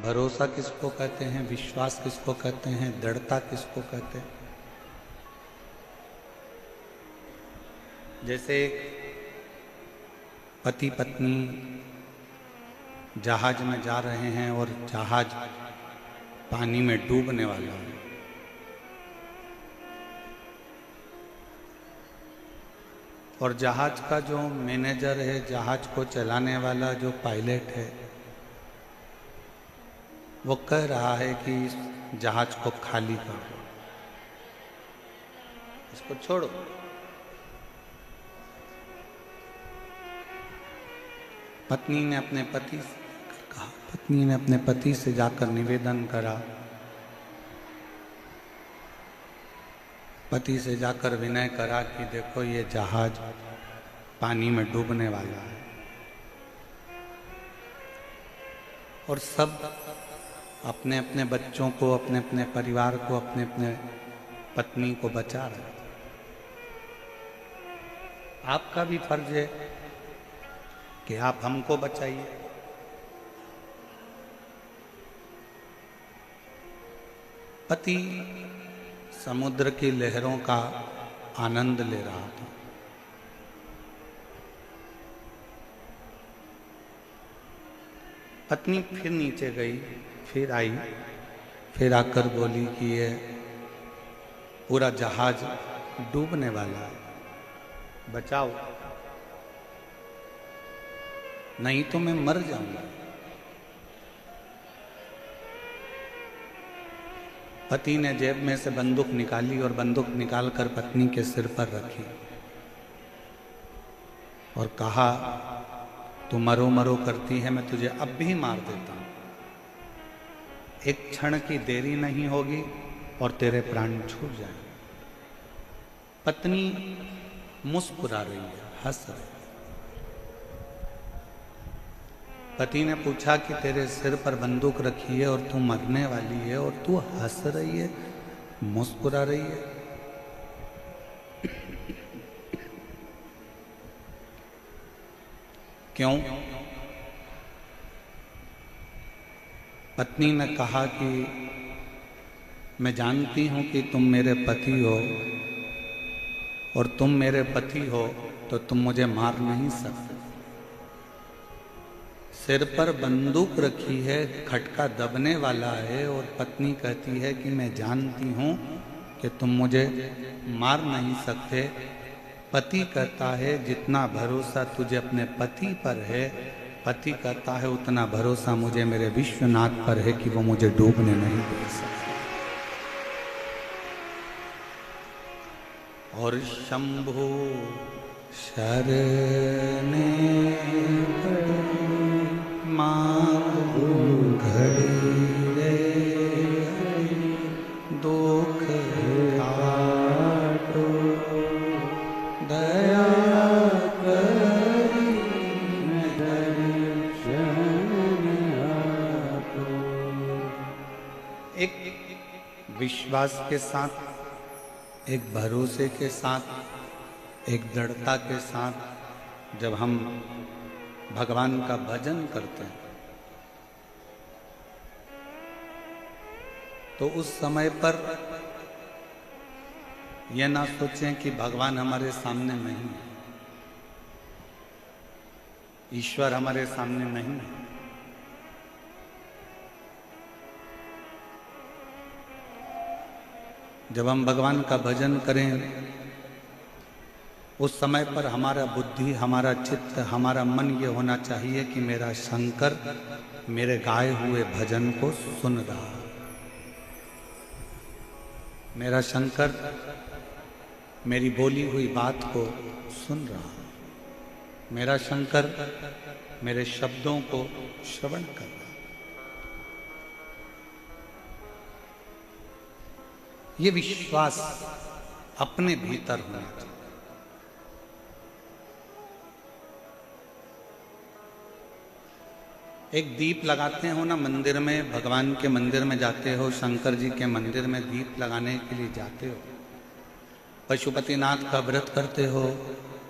भरोसा किसको कहते हैं, विश्वास किसको कहते हैं, दृढ़ता किसको कहते हैं। जैसे पति पत्नी जहाज में जा रहे हैं और जहाज पानी में डूबने वाला है, और जहाज का जो मैनेजर है, जहाज को चलाने वाला जो पायलट है, वो कह रहा है कि इस जहाज को खाली कर दो, इसको छोड़ो। पत्नी ने अपने पति से कहा, पत्नी ने अपने पति से जाकर निवेदन करा, पति से जाकर विनय करा कि देखो ये जहाज पानी में डूबने वाला है, और सब अपने अपने बच्चों को, अपने अपने परिवार को, अपने अपने पत्नी को बचा रहे। आपका भी फर्ज है कि आप हमको बचाइए। पति समुद्र की लहरों का आनंद ले रहा था। पत्नी फिर नीचे गई, फिर आई, फिर आकर बोली कि ये पूरा जहाज डूबने वाला है, बचाओ, नहीं तो मैं मर जाऊंगा। पति ने जेब में से बंदूक निकाली और बंदूक निकालकर पत्नी के सिर पर रखी और कहा, तू मरो मरो करती है, मैं तुझे अब भी मार देता हूं, एक क्षण की देरी नहीं होगी और तेरे प्राण छूट जाएंगे। पत्नी मुस्कुरा रही है, हंस रही है। पति ने पूछा कि तेरे सिर पर बंदूक रखी है और तू मरने वाली है और तू हंस रही है, मुस्कुरा रही है। क्यों? पत्नी ने कहा कि मैं जानती हूं कि तुम मेरे पति हो, और तुम मेरे पति हो तो तुम मुझे मार नहीं सकते। सिर पर बंदूक रखी है, खटका दबने वाला है, और पत्नी कहती है कि मैं जानती हूं कि तुम मुझे मार नहीं सकते। पति कहता है जितना भरोसा तुझे अपने पति पर है, पति कहता है उतना भरोसा मुझे मेरे विश्वनाथ पर है कि वो मुझे डूबने नहीं दे सकते। और शंभु शरणे मांगू घड़ी रे, दुख काटो दया करी दर्शन आपो। एक विश्वास के साथ, एक भरोसे के साथ, एक दृढ़ता के साथ जब हम भगवान का भजन करते हैं तो उस समय पर यह ना सोचें कि भगवान हमारे सामने नहीं है, ईश्वर हमारे सामने नहीं है। जब हम भगवान का भजन करें उस समय पर हमारा बुद्धि, हमारा चित्त, हमारा मन ये होना चाहिए कि मेरा शंकर मेरे गाए हुए भजन को सुन रहा है, मेरा शंकर मेरी बोली हुई बात को सुन रहा है, मेरा शंकर मेरे शब्दों को श्रवण कर रहा है। ये विश्वास अपने भीतर होना चाहिए। एक दीप लगाते हो ना मंदिर में, भगवान के मंदिर में जाते हो, शंकर जी के मंदिर में दीप लगाने के लिए जाते हो, पशुपतिनाथ का व्रत करते हो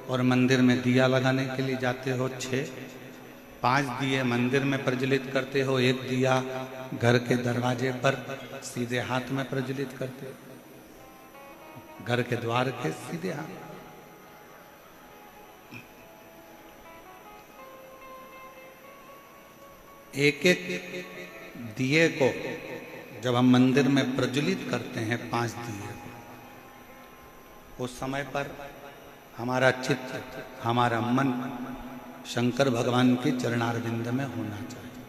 और मंदिर में दिया लगाने के लिए जाते हो 6, 5 दिए मंदिर में प्रज्वलित करते हो, 1 दिया घर के दरवाजे पर सीधे हाथ में प्रज्वलित करते हो, घर के द्वार के सीधे हाथ। एक एक दिए को जब हम मंदिर में प्रज्वलित करते हैं 5 दिए, उस समय पर हमारा चित्त, हमारा मन शंकर भगवान के चरणारविंद में होना चाहिए।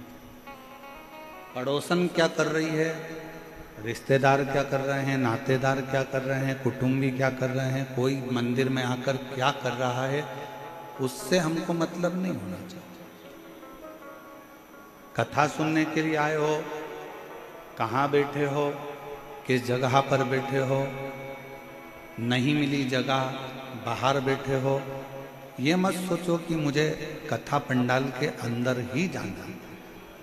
पड़ोसन क्या कर रही है, रिश्तेदार क्या कर रहे हैं, नातेदार क्या कर रहे हैं, कुटुंबी क्या कर रहे हैं, कोई मंदिर में आकर क्या कर रहा है, उससे हमको मतलब नहीं होना चाहिए। कथा सुनने के लिए आए हो, कहाँ बैठे हो, किस जगह पर बैठे हो, नहीं मिली जगह बाहर बैठे हो, ये मत सोचो कि मुझे कथा पंडाल के अंदर ही जाना।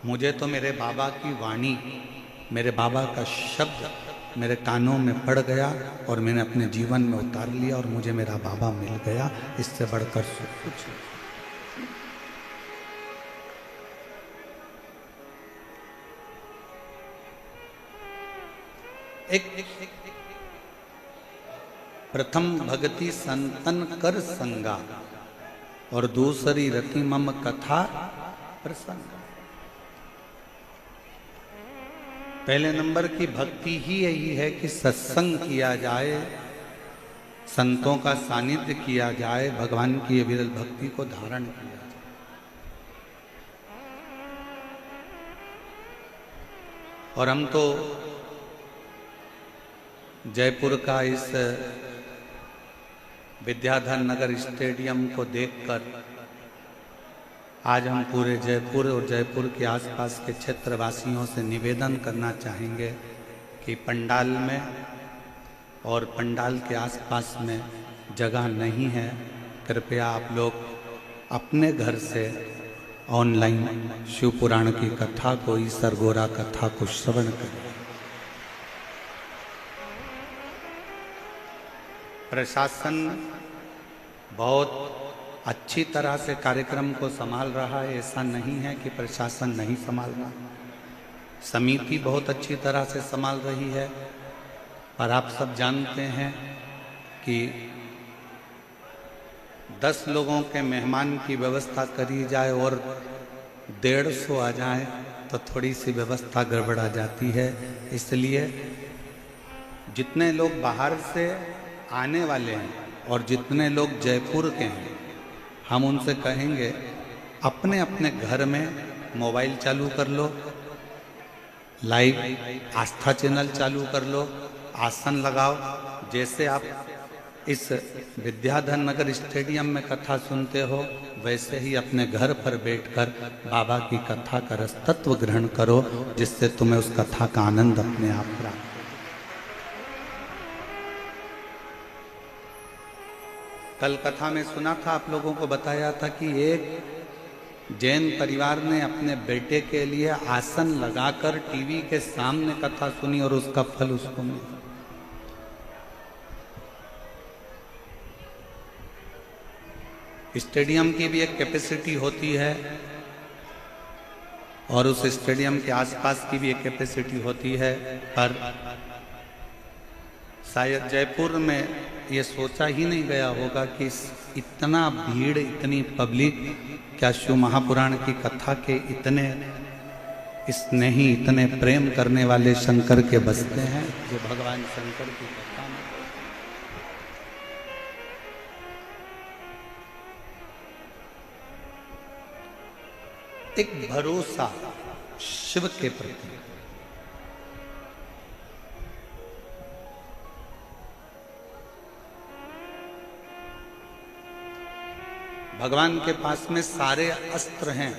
मुझे तो मेरे बाबा की वाणी, मेरे बाबा का शब्द मेरे कानों में पड़ गया और मैंने अपने जीवन में उतार लिया और मुझे मेरा बाबा मिल गया। इससे बढ़कर कुछ एक प्रथम भगति संतन कर संगा और दूसरी रति मम कथा प्रसंग। पहले नंबर की भक्ति ही यही है कि सत्संग किया जाए, संतों का सानिध्य किया जाए, भगवान की ये विरल भक्ति को धारण किया जाए। और हम तो जयपुर का इस विद्याधर नगर स्टेडियम को देखकर आज हम पूरे जयपुर और जयपुर के आसपास के क्षेत्रवासियों से निवेदन करना चाहेंगे कि पंडाल में और पंडाल के आसपास में जगह नहीं है, कृपया आप लोग अपने घर से ऑनलाइन शिव पुराण की कथा को, ईसर गोरा कथा को श्रवण करें। प्रशासन बहुत अच्छी तरह से कार्यक्रम को संभाल रहा है, ऐसा नहीं है कि प्रशासन नहीं संभाल रहा। समिति बहुत अच्छी तरह से संभाल रही है, पर आप सब जानते हैं कि 10 लोगों के मेहमान की व्यवस्था करी जाए और 150 आ जाए तो थोड़ी सी व्यवस्था गड़बड़ा जाती है। इसलिए जितने लोग बाहर से आने वाले हैं और जितने लोग जयपुर के हैं, हम उनसे कहेंगे अपने अपने घर में मोबाइल चालू कर लो, लाइव आस्था चैनल चालू कर लो, आसन लगाओ। जैसे आप इस विद्याधर नगर स्टेडियम में कथा सुनते हो, वैसे ही अपने घर पर बैठकर बाबा की कथा का रस तत्व ग्रहण करो, जिससे तुम्हें उस कथा का आनंद अपने आप प्राप्त। कल कथा में सुना था, आप लोगों को बताया था कि एक जैन परिवार ने अपने बेटे के लिए आसन लगाकर टीवी के सामने कथा सुनी और उसका फल उसको मिला। स्टेडियम की भी एक कैपेसिटी होती है और उस स्टेडियम के आसपास की भी एक कैपेसिटी होती है, पर शायद जयपुर में ये सोचा ही नहीं गया होगा कि इतना भीड़, इतनी पब्लिक क्या शिव महापुराण की कथा के इतने स्नेही, इतने प्रेम करने वाले शंकर के बसते हैं, जो भगवान शंकर की कथा में एक भरोसा शिव के प्रति। भगवान के पास में सारे अस्त्र हैं,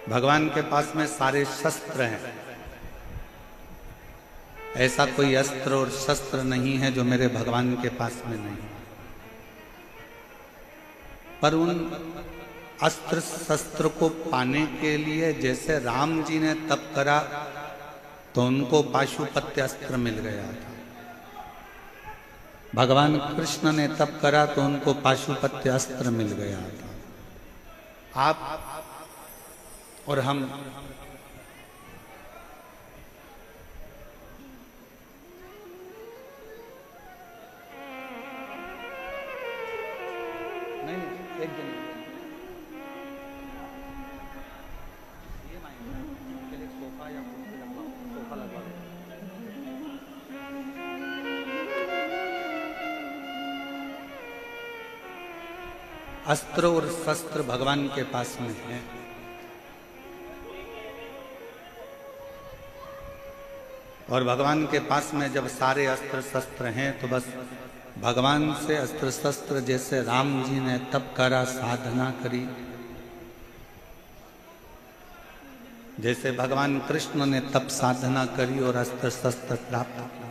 भगवान के पास में सारे शस्त्र हैं। ऐसा कोई अस्त्र और शस्त्र नहीं है जो मेरे भगवान के पास में नहीं। पर उन अस्त्र शस्त्र को पाने के लिए जैसे राम जी ने तप करा तो उनको पाशुपत्य अस्त्र मिल गया था। भगवान कृष्ण ने तप करा तो उनको पाशुपत्य अस्त्र मिल गया था। आप और हम नहीं, एक दिन सोफा या सोफा लगवा दो। अस्त्र और शस्त्र भगवान के पास में है। और भगवान के पास में जब सारे अस्त्र शस्त्र हैं तो बस भगवान से अस्त्र शस्त्र, जैसे राम जी ने तप करा, साधना करी, जैसे भगवान कृष्ण ने तप साधना करी और अस्त्र शस्त्र प्राप्त किया।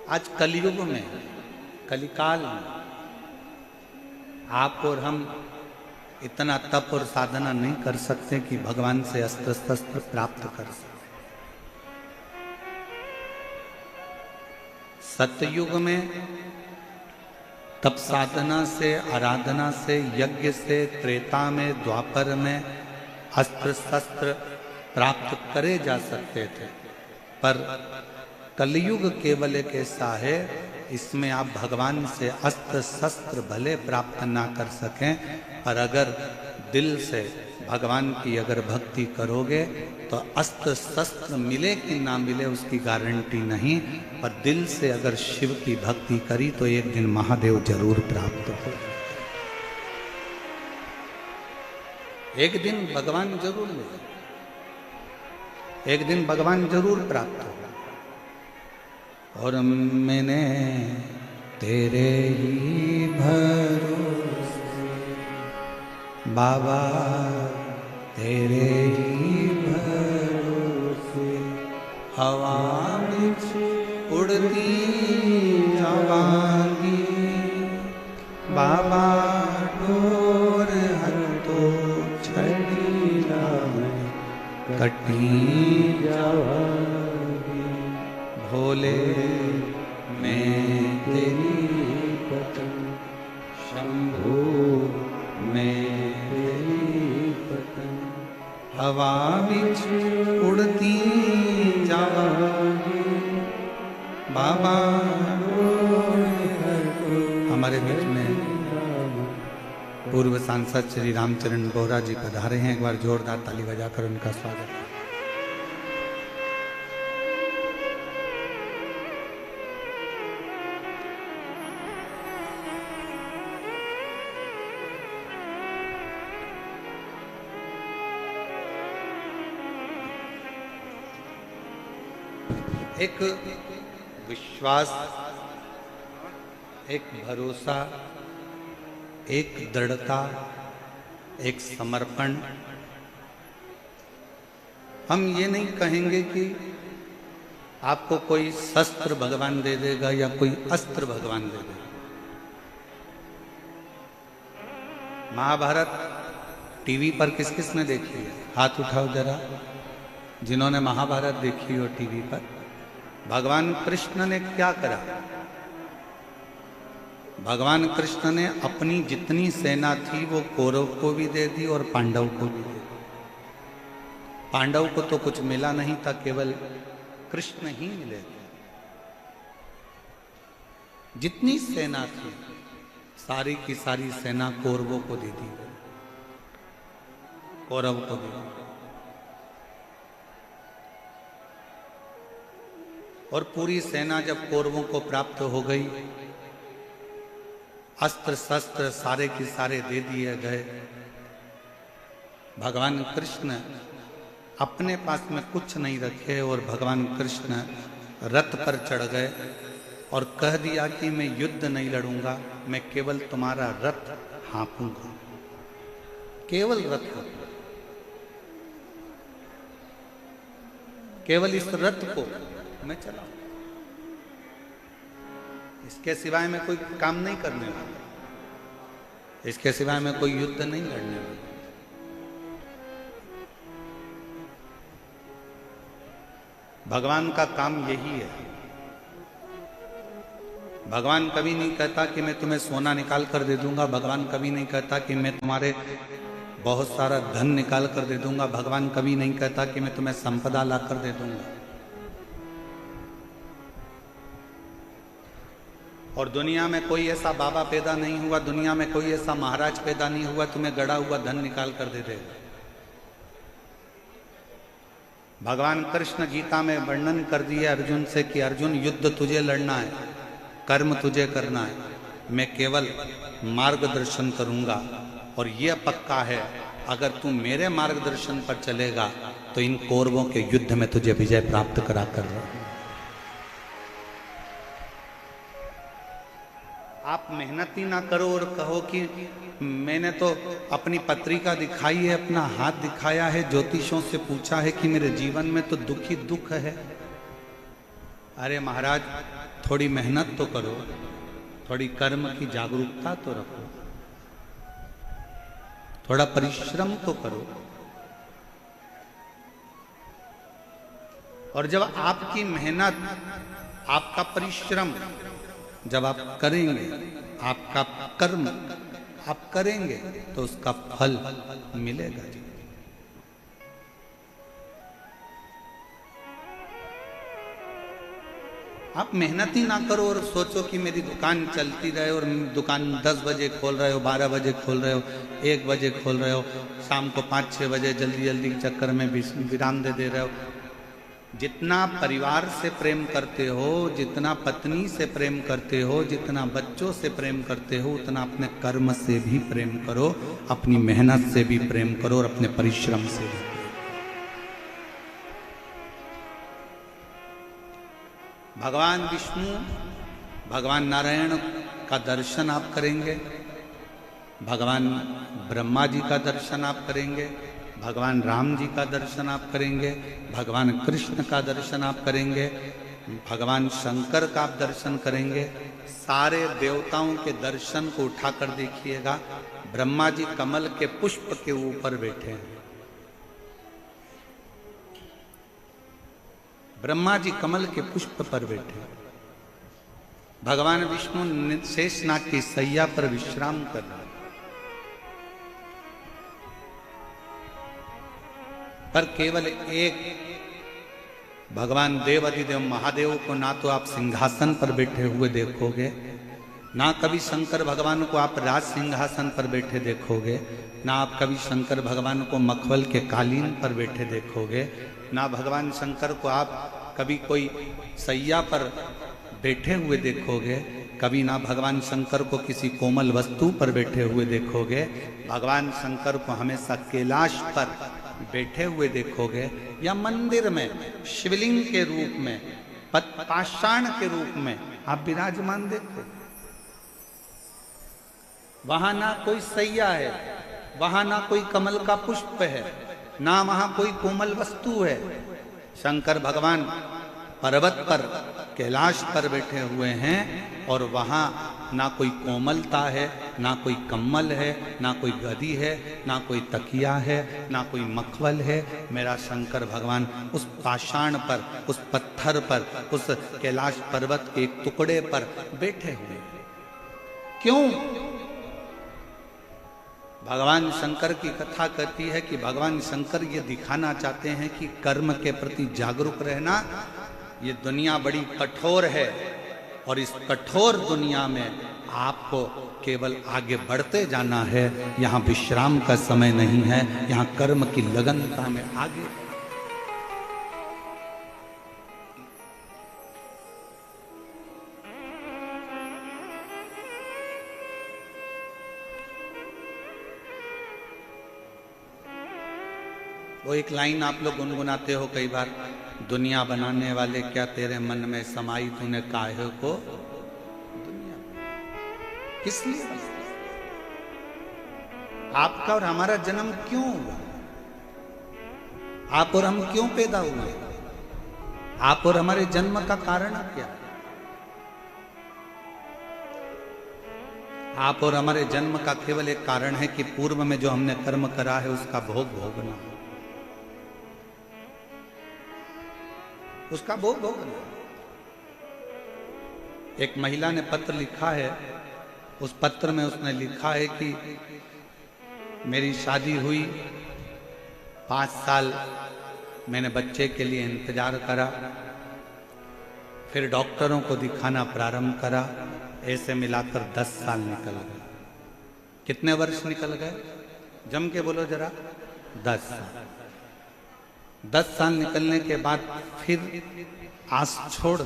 आज कलयुग में, कलिकाल में आप और हम इतना तप और साधना नहीं कर सकते कि भगवान से अस्त्र शस्त्र प्राप्त कर सके। सतयुग में तप साधना से, आराधना से, यज्ञ से, त्रेता में, द्वापर में अस्त्र शस्त्र प्राप्त करे जा सकते थे। पर कलयुग केवल एक ऐसा है, इसमें आप भगवान से अस्त्र शस्त्र भले प्राप्त ना कर सकें, पर अगर दिल से भगवान की अगर भक्ति करोगे तो अस्त्र शस्त्र मिले कि ना मिले उसकी गारंटी नहीं, पर दिल से अगर शिव की भक्ति करी तो एक दिन महादेव जरूर प्राप्त हो। एक दिन भगवान जरूर मिले, एक दिन भगवान जरूर प्राप्त हो। और मैंने तेरे ही भरोसे बाबा, तेरे ही भरोसे हवा में उड़ती जावांगी बाबा, डोर हतो छड़ी में कटी जावांगी। भोले मैं तेरी पतंग, शंभू मैं तेरी पतंग, हवा बिच उड़ती जावांगी बाबा। हमारे बीच में पूर्व सांसद श्री रामचरण बोहरा जी पधारे हैं। एक बार जोरदार ताली बजाकर उनका स्वागत है। एक विश्वास, एक भरोसा, एक दृढ़ता, एक समर्पण। हम ये नहीं कहेंगे कि आपको कोई शस्त्र भगवान दे देगा या कोई अस्त्र भगवान दे देगा। महाभारत टीवी पर किस किस ने देखी है? हाथ उठाओ जरा, जिन्होंने महाभारत देखी हो टीवी पर। भगवान कृष्ण ने क्या करा? भगवान कृष्ण ने अपनी जितनी सेना थी वो कौरव को भी दे दी और पांडव को भी दे दी। पांडव को तो कुछ मिला नहीं था, केवल कृष्ण ही मिले थे। जितनी सेना थी सारी की सारी सेना कौरवों को दे दी, कौरव को दे दी। और पूरी सेना जब कौरवों को प्राप्त हो गई, अस्त्र शस्त्र सारे के सारे दे दिए गए, भगवान कृष्ण अपने पास में कुछ नहीं रखे और भगवान कृष्ण रथ पर चढ़ गए और कह दिया कि मैं युद्ध नहीं लड़ूंगा, मैं केवल तुम्हारा रथ हाँपूंगा, केवल रथ को, केवल इस रथ को मैं चलाऊं, इसके सिवाय मैं कोई काम नहीं करने वाला, इसके सिवाय मैं कोई युद्ध नहीं लड़ने वाला। भगवान का काम यही है। भगवान कभी नहीं कहता कि मैं तुम्हें सोना निकाल कर दे दूंगा। भगवान कभी नहीं कहता कि मैं तुम्हारे बहुत सारा धन निकाल कर दे दूंगा। भगवान कभी नहीं कहता कि मैं तुम्हें संपदा ला कर दे दूंगा। और दुनिया में कोई ऐसा बाबा पैदा नहीं हुआ, दुनिया में कोई ऐसा महाराज पैदा नहीं हुआ तुम्हें गड़ा हुआ धन निकाल कर दे देगा। भगवान कृष्ण गीता में वर्णन कर दिया अर्जुन से कि अर्जुन युद्ध तुझे लड़ना है, कर्म तुझे करना है, मैं केवल मार्गदर्शन करूंगा। और यह पक्का है अगर तू मेरे मार्गदर्शन पर चलेगा तो इन कौरवों के युद्ध में तुझे विजय प्राप्त करा कर। आप मेहनत ही ना करो और कहो कि मैंने तो अपनी पत्रिका दिखाई है, अपना हाथ दिखाया है, ज्योतिषों से पूछा है कि मेरे जीवन में तो दुख ही दुख है। अरे महाराज थोड़ी मेहनत तो करो, थोड़ी कर्म की जागरूकता तो रखो, थोड़ा परिश्रम तो करो। और जब आपकी मेहनत, आपका परिश्रम जब आप करेंगे, आपका कर्म आप करेंगे तो उसका फल मिलेगा। आप मेहनत ही ना करो और सोचो कि मेरी दुकान चलती रहे और दुकान 10 बजे खोल रहे हो, 12 बजे खोल रहे हो, 1 बजे खोल रहे हो, शाम को 5-6 बजे जल्दी जल्दी के चक्कर में विराम दे रहे हो। जितना परिवार से प्रेम करते हो, जितना पत्नी से प्रेम करते हो, जितना बच्चों से प्रेम करते हो, उतना अपने कर्म से भी प्रेम करो, अपनी मेहनत से भी प्रेम करो और अपने परिश्रम से भी। भगवान विष्णु, भगवान नारायण का दर्शन आप करेंगे, भगवान ब्रह्मा जी का दर्शन आप करेंगे, भगवान राम जी का दर्शन आप करेंगे, भगवान कृष्ण का दर्शन आप करेंगे, भगवान शंकर का आप दर्शन करेंगे। सारे देवताओं के दर्शन को उठाकर देखिएगा। ब्रह्मा जी कमल के पुष्प के ऊपर बैठे हैं। ब्रह्मा जी कमल के पुष्प पर बैठे हैं। भगवान विष्णु शेषनाग की सैया पर विश्राम कर रहे हैं। पर केवल एक भगवान देवाधिदेव महादेव को ना तो आप सिंहासन पर बैठे हुए देखोगे, ना कभी शंकर भगवान को आप राज सिंहासन पर बैठे देखोगे, ना आप कभी शंकर भगवान को मखमल के कालीन पर बैठे देखोगे, ना भगवान शंकर को आप कभी कोई सैया पर बैठे हुए देखोगे, कभी ना भगवान शंकर को किसी कोमल वस्तु पर बैठे हुए देखोगे। भगवान शंकर को हमेशा कैलाश पर बैठे हुए देखोगे या मंदिर में शिवलिंग के रूप में, पाषाण के रूप में आप विराजमान देखो। वहां ना कोई सैया है, वहां ना कोई कमल का पुष्प है, ना वहां कोई कोमल वस्तु है। शंकर भगवान पर्वत पर, कैलाश पर बैठे हुए हैं और वहां ना कोई कोमलता है, ना कोई कम्मल है, ना कोई गदी है, ना कोई तकिया है, ना कोई मखमल है। मेरा शंकर भगवान उस पाषाण पर, उस पत्थर पर, उस कैलाश पर्वत के एक टुकड़े पर बैठे हुए। क्यों? भगवान शंकर की कथा कहती है कि भगवान शंकर ये दिखाना चाहते हैं कि कर्म के प्रति जागरूक रहना। ये दुनिया बड़ी कठोर है और इस कठोर दुनिया में आपको केवल आगे बढ़ते जाना है। यहाँ विश्राम का समय नहीं है, यहाँ कर्म की लगनता में आगे। वो एक लाइन आप लोग गुनगुनाते हो कई बार, दुनिया बनाने वाले क्या तेरे मन में समाई तूने काहे को दुनिया। किस लिए? आपका और हमारा जन्म क्यों हुआ? आप और हम क्यों पैदा हुए? आप और हमारे जन्म का कारण क्या? आप और हमारे जन्म का केवल एक कारण है कि पूर्व में जो हमने कर्म करा है उसका भोग भोगना, उसका भोग भोगना। एक महिला ने पत्र लिखा है, उस पत्र में उसने लिखा है कि मेरी शादी हुई, 5 साल मैंने बच्चे के लिए इंतजार करा, फिर डॉक्टरों को दिखाना प्रारंभ करा, ऐसे मिलाकर 10 साल निकल गए। कितने वर्ष निकल गए? जम के बोलो जरा। 10 साल। 10 साल निकलने के बाद फिर आस छोड़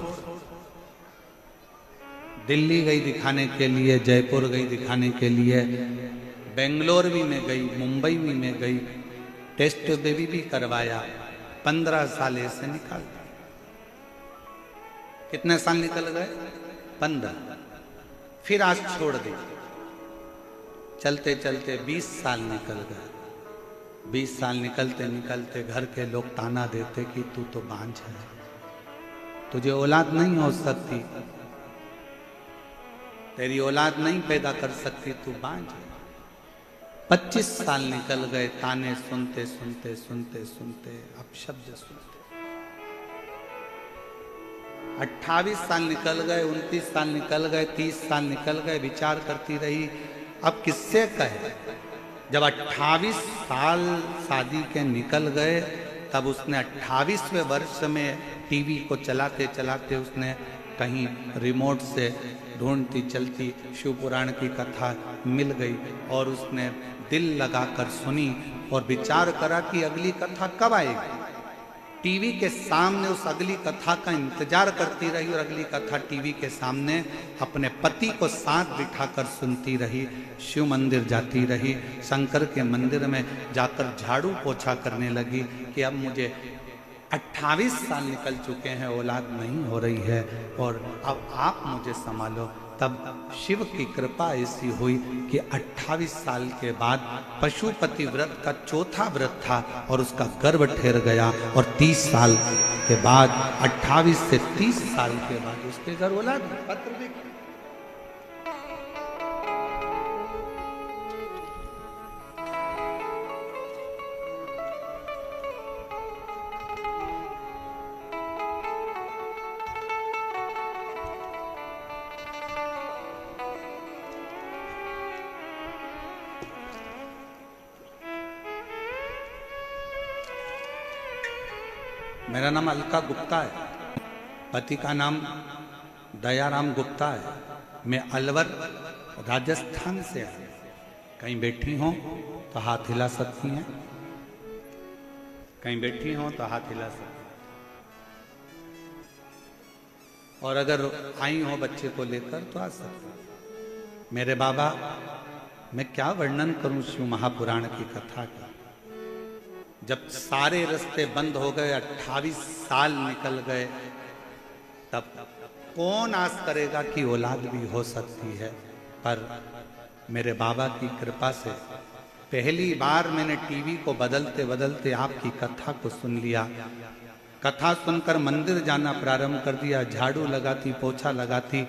दिल्ली गई दिखाने के लिए, जयपुर गई दिखाने के लिए, बेंगलोर भी में गई, मुंबई भी में गई, टेस्ट बेबी भी करवाया। 15 साल ऐसे निकाल। कितने साल निकल गए? 15। फिर आज छोड़ दी। चलते चलते 20 साल निकल गए। 20 साल निकलते निकलते घर के लोग ताना देते कि तू तो बांझ है, तुझे औलाद नहीं हो सकती, तेरी औलाद नहीं पैदा कर सकती, तू बांझ है। 25 साल निकल गए ताने सुनते सुनते सुनते सुनते, अपशब्द सुनते। 28 साल निकल गए, 29 साल निकल गए, 30 साल निकल गए। विचार करती रही अब किससे कहे। जब 28 साल शादी के निकल गए तब उसने 28वें वर्ष में टीवी को चलाते चलाते उसने कहीं रिमोट से ढूंढती चलती शिव पुराण की कथा मिल गई और उसने दिल लगाकर सुनी और विचार करा कि अगली कथा कब आएगी। टीवी के सामने उस अगली कथा का इंतजार करती रही और अगली कथा टीवी के सामने अपने पति को साथ बिठाकर सुनती रही। शिव मंदिर जाती रही, शंकर के मंदिर में जाकर झाड़ू पोछा करने लगी कि अब मुझे 28 साल निकल चुके हैं, औलाद नहीं हो रही है और अब आप मुझे संभालो। तब शिव की कृपा ऐसी हुई कि 28 साल के बाद पशुपति व्रत का चौथा व्रत था और उसका गर्भ ठहर गया और 30 साल के बाद 28 से 30 साल के बाद उसके घर औलाद पत्र भी। मेरा नाम अलका गुप्ता है, पति का नाम दयाराम गुप्ता है। मैं अलवर राजस्थान से आया। कहीं बैठी हो तो हाथ हिला सकती हैं, कहीं बैठी हो तो हाथ हिला सकती हैं। और अगर आई हो बच्चे को लेकर तो आ सकते हैं। मेरे बाबा, मैं क्या वर्णन करूं शिव महापुराण की कथा का। जब सारे रास्ते बंद हो गए, 28 साल निकल गए, तब कौन आस करेगा कि औलाद भी हो सकती है। पर मेरे बाबा की कृपा से पहली बार मैंने टीवी को बदलते बदलते आपकी कथा को सुन लिया। कथा सुनकर मंदिर जाना प्रारंभ कर दिया, झाड़ू लगाती, पोछा लगाती।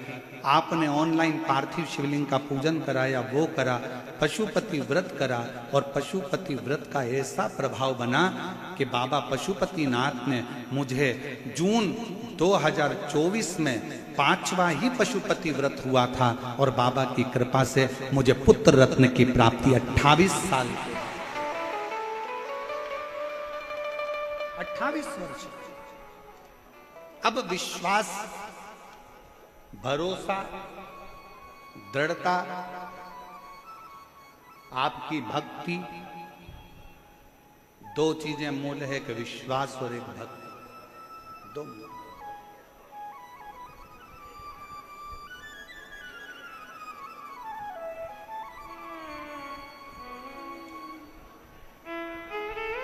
आपने ऑनलाइन पार्थिव शिवलिंग का पूजन कराया, वो करा, पशुपति व्रत करा और पशुपति व्रत का ऐसा प्रभाव बना कि बाबा पशुपतिनाथ ने मुझे जून 2024 में 5वां ही पशुपति व्रत हुआ था और बाबा की कृपा से मुझे पुत्र रत्न की प्राप्ति 28 साल 28 वर्ष। अब विश्वास, भरोसा, दृढ़ता, आपकी भक्ति, 2 चीजें मूल है कि विश्वास और एक भक्ति, 2 मूल।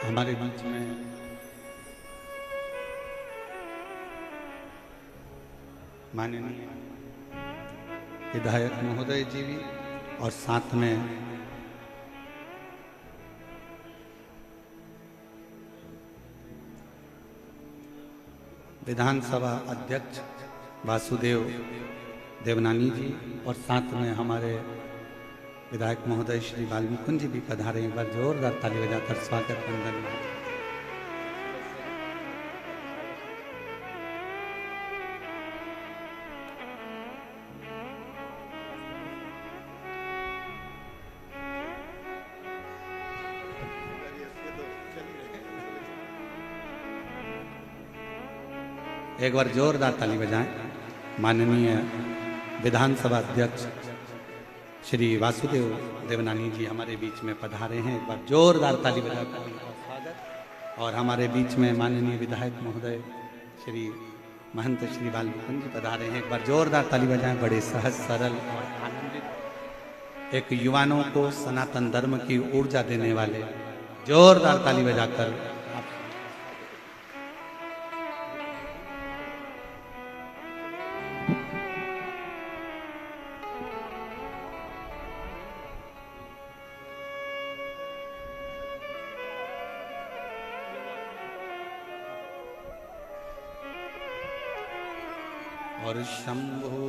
हमारे बीच में माननीय विधायक महोदय जी भी और साथ में विधानसभा अध्यक्ष वासुदेव देवनानी जी और साथ में हमारे विधायक महोदय श्री वाल्मीकुंज जी भी पधारे। एक बार जोरदार ताली बजाकर स्वागत वंदन। एक बार जोरदार ताली बजाएं। माननीय विधानसभा अध्यक्ष श्री वासुदेव देवनानी जी हमारे बीच में पधारे हैं। एक बार जोरदार ताली बजाकर उनका स्वागत। और हमारे बीच में माननीय विधायक महोदय श्री महंत श्री बालमुकुंद जी पधारे हैं। एक बार जोरदार ताली बजाएं। बड़े सहज सरल और आनंदित एक युवाओं को सनातन धर्म की ऊर्जा देने वाले, जोरदार ताली बजाकर और शंभो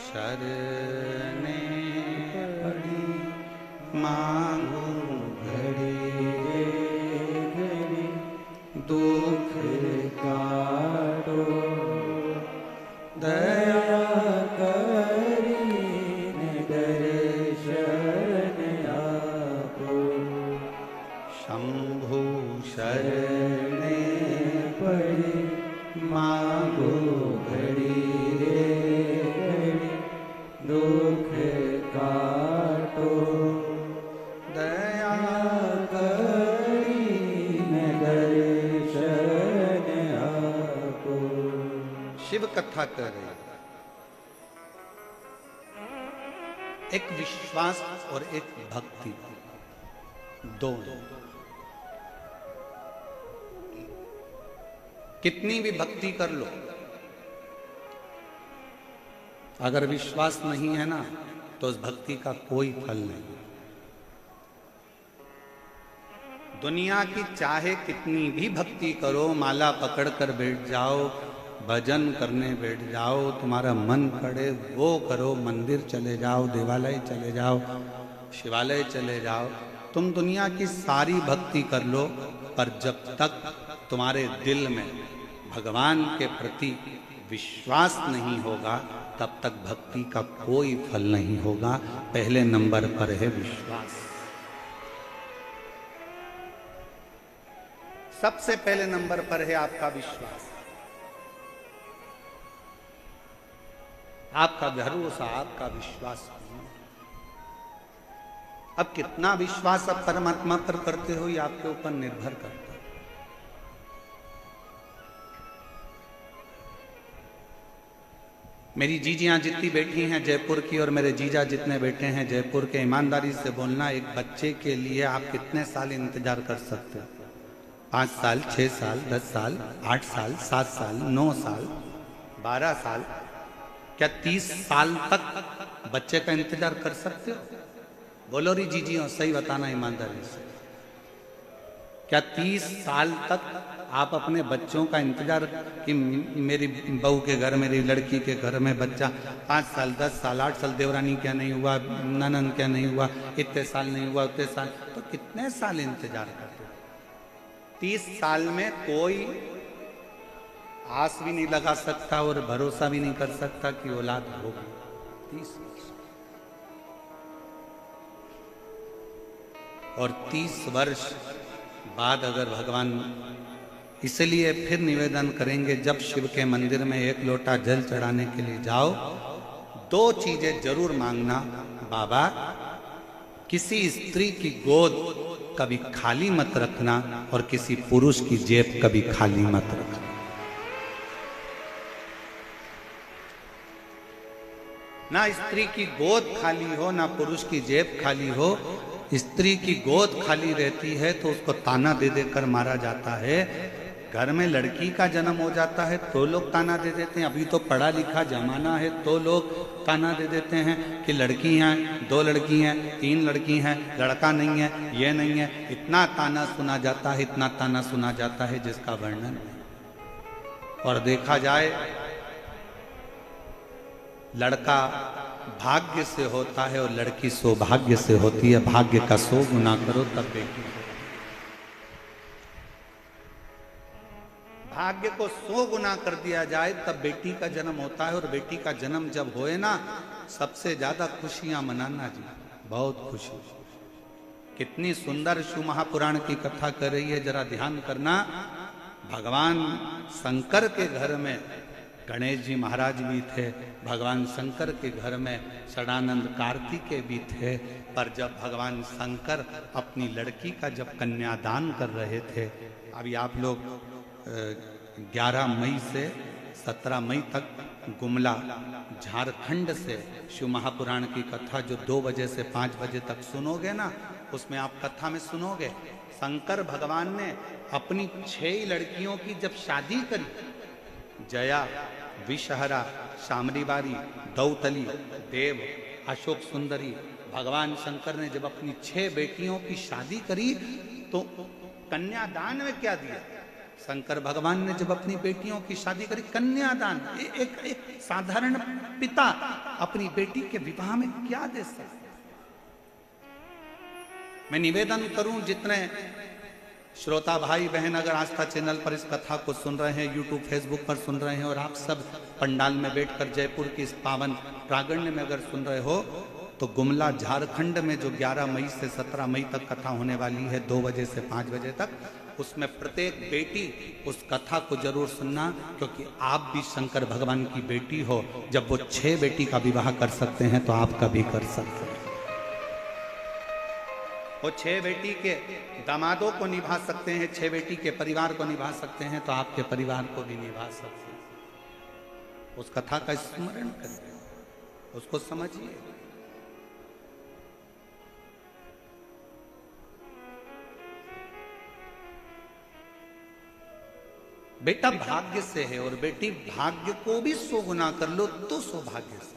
शरणे पड़ी मांगो घड़ी घड़ी दुख काटो दया करीने दर्शन आपो। शंभो शरणे पड़ी मांगो दुख काटो दया करीने दर्शन आपो। शिव कथा कर रहे, एक विश्वास और एक भक्ति, दोनों। कितनी भी भक्ति कर लो, अगर विश्वास नहीं है ना तो उस भक्ति का कोई फल नहीं। दुनिया की चाहे कितनी भी भक्ति करो, माला पकड़ कर बैठ जाओ, भजन करने बैठ जाओ, तुम्हारा मन करे वो करो, मंदिर चले जाओ, देवालय चले जाओ, शिवालय चले जाओ, तुम दुनिया की सारी भक्ति कर लो, पर जब तक तुम्हारे दिल में भगवान के प्रति विश्वास नहीं होगा तब तक भक्ति का कोई फल नहीं होगा। पहले नंबर पर है विश्वास। सबसे पहले नंबर पर है आपका विश्वास, आपका भरोसा, आपका विश्वास। अब कितना विश्वास आप परमात्मा पर करते हो ये आपके ऊपर निर्भर करता है। मेरी जीजियां जितनी बैठी हैं जयपुर की और मेरे जीजा जितने बैठे हैं जयपुर के, ईमानदारी से बोलना, एक बच्चे के लिए आप कितने साल इंतजार कर सकते हो? 5 साल, 6 साल, 10 साल, 8 साल, 7 साल, 9 साल, 12 साल, क्या 30 साल तक बच्चे का इंतजार कर सकते हो? बोलो री जीजियों, सही बताना ईमानदारी से, क्या 30 साल तक आप अपने बच्चों का इंतजार कि मेरी बहू के घर, मेरी लड़की के घर में बच्चा 5 साल, 10 साल, 8 साल, देवरानी क्या नहीं हुआ, ननन क्या नहीं हुआ, इतने साल नहीं हुआ, उतने साल, तो कितने साल इंतजार करते? 30 साल में कोई आस भी नहीं लगा सकता और भरोसा भी नहीं कर सकता कि औलाद होगी। 30 और 30 वर्ष बाद अगर भगवान, इसलिए फिर निवेदन करेंगे, जब शिव के मंदिर में 1 लोटा जल चढ़ाने के लिए जाओ, 2 चीजें जरूर मांगना। बाबा, किसी स्त्री की गोद कभी खाली मत रखना और किसी पुरुष की जेब कभी खाली मत रखना। ना स्त्री की गोद खाली हो, ना पुरुष की जेब खाली हो। स्त्री की गोद खाली रहती है तो उसको ताना दे देकर मारा जाता है। घर में लड़की का जन्म हो जाता है तो लोग ताना दे देते हैं। अभी तो पढ़ा लिखा जमाना है तो लोग ताना दे देते हैं कि लड़की हैं, 2 लड़की हैं, 3 लड़की हैं, लड़का नहीं है, ये नहीं है। इतना ताना सुना जाता है, इतना ताना सुना जाता है जिसका वर्णन। और देखा जाए, लड़का भाग्य से होता है और लड़की सौभाग्य से होती है। भाग्य का 100 गुना करो तब बेटी। भाग्य को 100 गुना कर दिया जाए तब बेटी का जन्म होता है। और बेटी का जन्म जब होए ना, सबसे ज्यादा खुशियां मनाना जी, बहुत खुशी। कितनी सुंदर शिव महापुराण की कथा कर रही है, जरा ध्यान करना। भगवान शंकर के घर में गणेश जी महाराज भी थे, भगवान शंकर के घर में षडानंद कार्तिकेय भी थे। पर जब भगवान शंकर अपनी लड़की का जब कन्यादान कर रहे थे, अभी आप लोग 11 मई से 17 मई तक गुमला झारखंड से शिव महापुराण की कथा जो 2 बजे से 5 बजे तक सुनोगे ना, उसमें आप कथा में सुनोगे शंकर भगवान ने अपनी 6 लड़कियों की जब शादी करी, जया, विषहरा, शामरीबारी, दौतली, देव, अशोक सुंदरी, भगवान शंकर ने जब अपनी 6 बेटियों की शादी करी तो कन्यादान में क्या दिया? शंकर भगवान ने जब अपनी बेटियों की शादी करी, कन्यादान। एक साधारण पिता अपनी बेटी के विवाह में क्या दे सकता? मैं निवेदन करूं, जितने श्रोता भाई बहन अगर आस्था चैनल पर इस कथा को सुन रहे हैं, यूट्यूब फेसबुक पर सुन रहे हैं, और आप सब पंडाल में बैठकर जयपुर की इस पावन प्रांगण में अगर सुन रहे हो, तो गुमला झारखंड में जो 11 मई से 17 मई तक कथा होने वाली है 2 बजे से 5 बजे तक, उसमें प्रत्येक बेटी उस कथा को जरूर सुनना, क्योंकि आप भी शंकर भगवान की बेटी हो। जब वो 6 बेटी का विवाह कर सकते हैं तो आपका भी कर सकते हैं। वो 6 बेटी के दामादों को निभा सकते हैं, 6 बेटी के परिवार को निभा सकते हैं, तो आपके परिवार को भी निभा सकते हैं। उस कथा का स्मरण करिए, उसको समझिए। बेटा भाग्य से है और बेटी भाग्य को भी 100 गुना कर लो तो सौभाग्य से।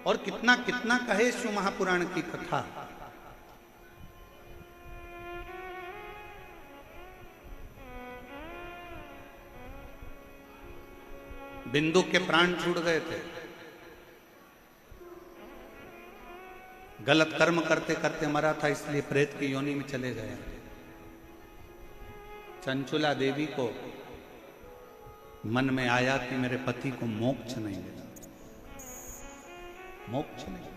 और कितना कितना कहे शिव महापुराण की कथा। बिंदु के प्राण छूट गए थे, गलत कर्म करते करते मरा था, इसलिए प्रेत की योनि में चले गए। चंचुला देवी को मन में आया कि मेरे पति को मोक्ष नहीं मिला, मोक्ष नहीं।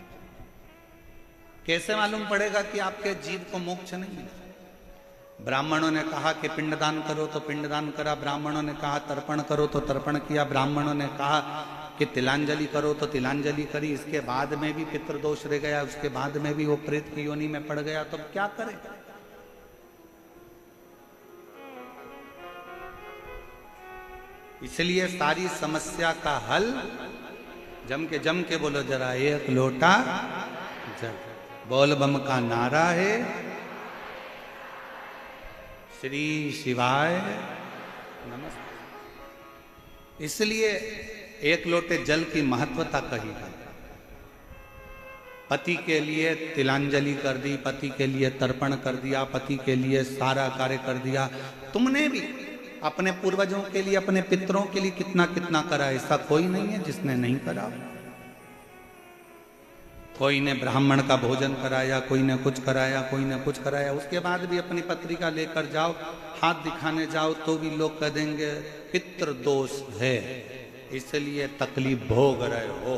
कैसे मालूम पड़ेगा कि आपके जीव को मोक्ष नहीं मिला? ब्राह्मणों ने कहा कि पिंडदान करो तो पिंडदान करा, ब्राह्मणों ने कहा तर्पण करो तो तर्पण किया, ब्राह्मणों ने कहा कि तिलांजलि करो तो तिलांजलि करी। इसके बाद में भी पितृदोष रह गया, उसके बाद में भी वो प्रेत की योनि में पड़ गया, तो क्या करे? इसलिए सारी समस्या का हल जम के बोलो जरा, एक लोटा जल। बोल बम का नारा है, श्री शिवाय नमस्ते। इसलिए एक लोटे जल की महत्वता कही है। पति के लिए तिलांजलि कर दी, पति के लिए तर्पण कर दिया, पति के लिए सारा कार्य कर दिया। तुमने भी अपने पूर्वजों के लिए, अपने पितरों के लिए कितना कितना करा। ऐसा कोई नहीं है जिसने नहीं करा। कोई ने ब्राह्मण का भोजन कराया, कोई ने कुछ कराया, कोई ने कुछ कराया। उसके बाद भी अपनी पत्रिका लेकर जाओ, हाथ दिखाने जाओ तो भी लोग कह देंगे पितृ दोष है, इसलिए तकलीफ भोग रहे हो।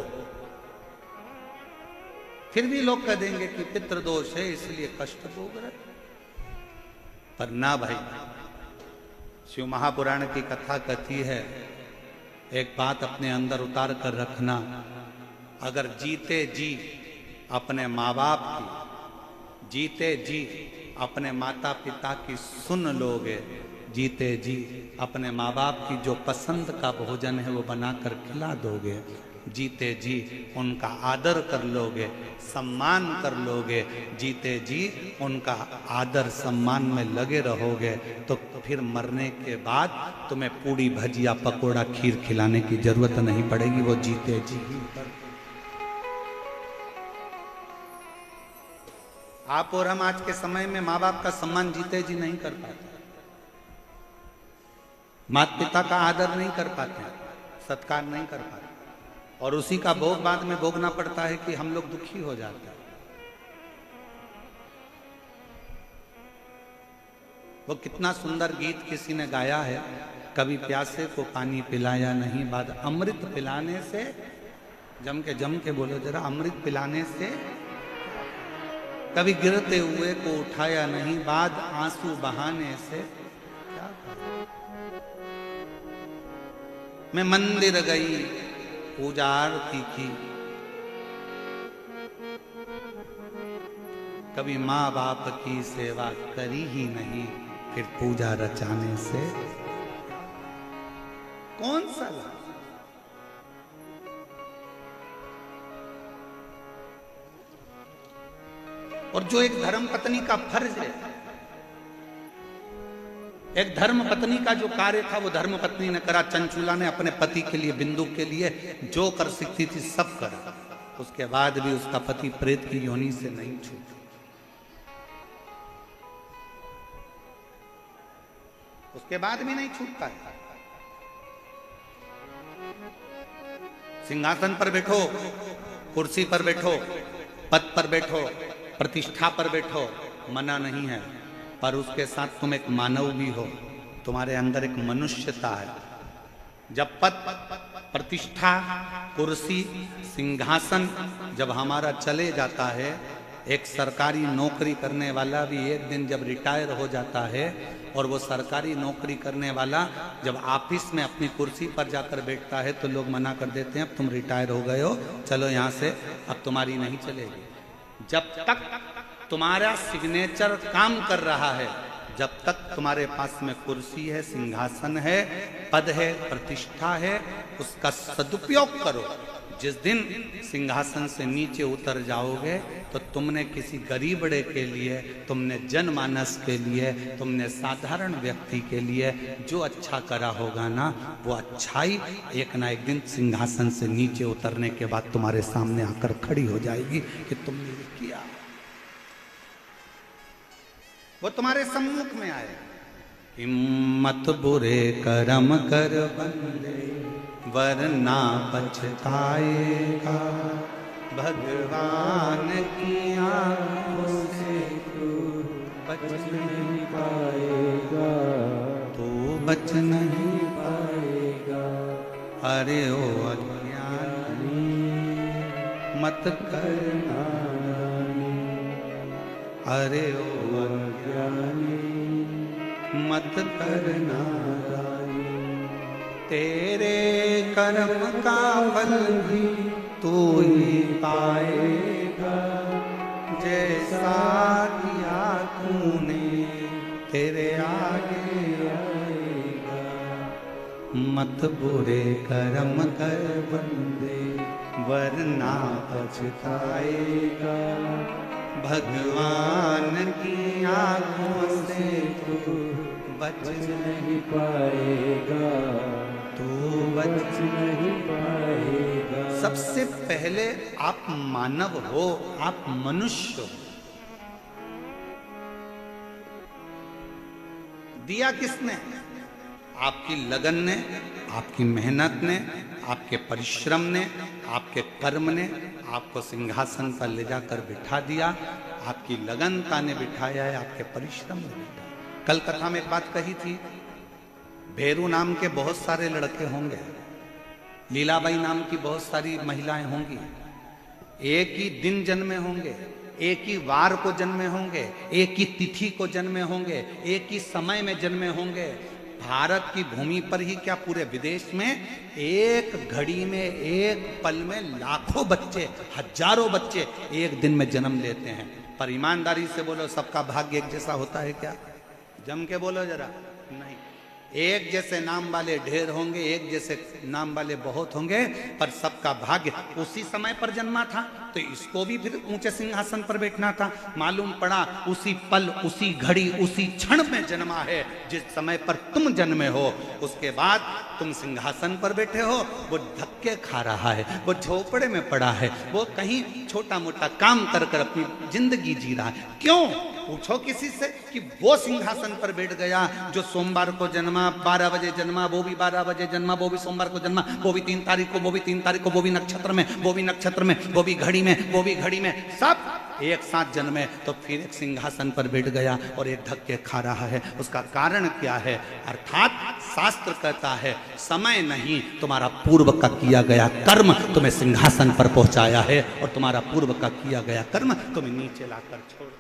फिर भी लोग कह देंगे कि पितृ दोष है इसलिए कष्ट भोग रहे। पर ना भाई, शिव महापुराण की कथा कहती है, एक बात अपने अंदर उतार कर रखना, अगर जीते जी अपने माँ बाप की, जीते जी अपने माता पिता की सुन लोगे, जीते जी अपने माँ बाप की जो पसंद का भोजन है वो बनाकर खिला दोगे, जीते जी उनका आदर कर लोगे, सम्मान कर लोगे, जीते जी उनका आदर सम्मान में लगे रहोगे, तो फिर मरने के बाद तुम्हें पूड़ी भजिया पकोड़ा खीर खिलाने की जरूरत नहीं पड़ेगी। वो जीते जी ही कर। आप और हम आज के समय में माँ बाप का सम्मान जीते जी नहीं कर पाते, माता पिता का आदर नहीं कर पाते, सत्कार नहीं कर पाते, और उसी का भोग बाद में भोगना पड़ता है कि हम लोग दुखी हो जाते हैं। वो कितना सुंदर गीत किसी ने गाया है, कभी प्यासे को पानी पिलाया नहीं, बाद अमृत पिलाने से, जम के बोलो जरा, अमृत पिलाने से, कभी गिरते हुए को उठाया नहीं, बाद आंसू बहाने से क्या करें? मैं मंदिर गई, पूजा आरती की, कभी माँ बाप की सेवा करी ही नहीं, फिर पूजा रचाने से कौन सा लाभ? और जो एक धर्म पत्नी का फर्ज है, एक धर्म पत्नी का जो कार्य था वो धर्म पत्नी ने करा। चंचूला ने अपने पति के लिए, बिंदु के लिए जो कर सकती थी सब करा। उसके बाद भी उसका पति प्रेत की योनि से नहीं छूटा। उसके बाद भी नहीं छूटता है। सिंहासन पर बैठो, कुर्सी पर बैठो, पद पर बैठो, प्रतिष्ठा पर बैठो, मना नहीं है, पर उसके साथ तुम एक मानव भी हो, तुम्हारे अंदर एक मनुष्यता है। जब पद, प्रतिष्ठा, कुर्सी, सिंहासन जब हमारा चले जाता है, एक सरकारी नौकरी करने वाला भी एक दिन जब रिटायर हो जाता है, और वो सरकारी नौकरी करने वाला जब ऑफिस में अपनी कुर्सी पर जाकर बैठता है तो लोग मना कर देते हैं, अब तुम रिटायर हो गए हो, चलो यहाँ से, अब तुम्हारी नहीं चलेगी। जब तक तुम्हारा सिग्नेचर काम कर रहा है, जब तक तुम्हारे पास में कुर्सी है, सिंहासन है, पद है, प्रतिष्ठा है, उसका सदुपयोग करो। जिस दिन सिंहासन से नीचे उतर जाओगे तो तुमने किसी गरीबड़े के लिए, तुमने जनमानस के लिए, तुमने साधारण व्यक्ति के लिए जो अच्छा करा होगा ना, वो अच्छाई एक ना एक दिन सिंहासन से नीचे उतरने के बाद तुम्हारे सामने आकर खड़ी हो जाएगी कि तुमने ये किया। वो तुम्हारे सम्मुख में आए। हिम्मत बुरे कर्म कर बंदे, वरना पछताएगा, भगवान की आंखों से तू बच नहीं पाएगा, तू बच नहीं पाएगा। अरे ओ अज्ञानी मत करना, अरे ओ अज्ञानी मत करना, तेरे कर्म का फल भी तू ही पाएगा, जैसा किया तूने तेरे आगे आएगा। मत बुरे कर्म कर बंदे, वरना पछताएगा, भगवान की आंखों से तू बच नहीं पाएगा, तू बच नहीं पाएगा। सबसे पहले आप मानव हो, आप मनुष्य हो। दिया किसने? आपकी लगन ने, आपकी मेहनत ने, आपके परिश्रम ने, आपके कर्म ने आपको सिंहासन पर ले जाकर बिठा दिया। आपकी लगनता ने बिठाया है, आपके परिश्रम ने बिठाया। कल कथा में एक बात कही थी, भेरू नाम के बहुत सारे लड़के होंगे, लीलाबाई नाम की बहुत सारी महिलाएं होंगी, एक ही दिन जन्मे होंगे, एक ही वार को जन्मे होंगे, एक ही तिथि को जन्मे होंगे, एक ही समय में जन्मे होंगे। भारत की भूमि पर ही क्या, पूरे विदेश में एक घड़ी में, एक पल में लाखों बच्चे, हजारों बच्चे एक दिन में जन्म लेते हैं। पर ईमानदारी से बोलो, सबका भाग्य एक जैसा होता है क्या? जम के बोलो जरा। नहीं, एक जैसे नाम वाले ढेर होंगे, एक जैसे नाम वाले बहुत होंगे, पर सबका भाग्य उसी समय पर जन्मा था, तो इसको भी फिर ऊंचे सिंहासन पर बैठना था। मालूम पड़ा उसी पल, उसी घड़ी, उसी क्षण में जन्मा है जिस समय पर तुम जन्मे हो। उसके बाद तुम सिंहासन पर बैठे हो, वो धक्के खा रहा है, वो झोपड़े में पड़ा है, वो कहीं छोटा मोटा काम कर कर अपनी जिंदगी जी रहा है। क्यों? पूछो किसी से कि वो सिंहासन पर बैठ गया जो सोमवार को जन्मा, 12 बजे जन्मा, वो भी 12 बजे जन्मा, वो भी सोमवार को जन्मा, वो भी 3 तारीख को, वो भी 3 तारीख को, वो भी नक्षत्र में, वो भी नक्षत्र में, वो भी घड़ी में, वो भी घड़ी में, सब एक साथ जन्मे, तो फिर एक सिंहासन पर बैठ गया और एक धक्के खा रहा है। उसका कारण क्या है? अर्थात शास्त्र कहता है समय नहीं, तुम्हारा पूर्व का किया गया कर्म तुम्हें सिंहासन पर पहुंचाया है, और तुम्हारा पूर्व का किया गया कर्म तुम्हें नीचे लाकर छोड़।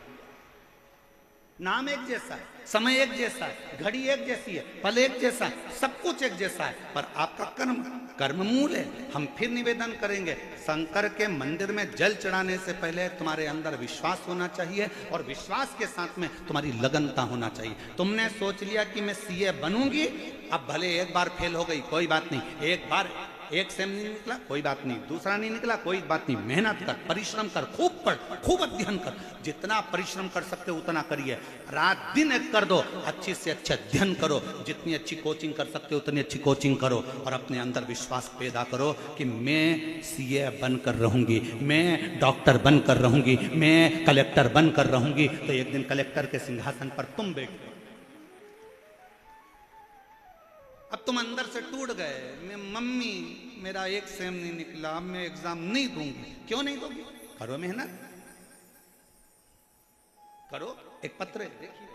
नाम एक जैसा है, समय एक जैसा है, घड़ी एक जैसी है, पल एक जैसा है, सब कुछ एक जैसा है, पर आपका कर्म कर्म मूल है। हम फिर निवेदन करेंगे, शंकर के मंदिर में जल चढ़ाने से पहले तुम्हारे अंदर विश्वास होना चाहिए और विश्वास के साथ में तुम्हारी लगनता होना चाहिए। तुमने सोच लिया कि मैं सीए बनूंगी, अब भले एक बार फेल हो गई कोई बात नहीं, एक बार एक सेम नहीं निकला कोई बात नहीं, दूसरा नहीं निकला कोई बात नहीं, मेहनत कर, परिश्रम कर, खूब पढ़, खूब अध्ययन कर, जितना परिश्रम कर सकते हो उतना करिए, रात दिन एक कर दो, अच्छे से अच्छे अध्ययन करो, जितनी अच्छी कोचिंग कर सकते हो उतनी अच्छी कोचिंग करो और अपने अंदर विश्वास पैदा करो कि मैं सीए बनकर रहूंगी, मैं डॉक्टर बनकर रहूंगी, मैं कलेक्टर बनकर रहूंगी। तो एक दिन कलेक्टर के सिंहासन पर तुम बैठो। अब तुम अंदर से टूट गए, मैं मम्मी मेरा एक सेम नहीं निकला, अब मैं एग्जाम नहीं दूंगी। क्यों नहीं दोगी? करो मेहनत, करो। एक पत्र है देखिए,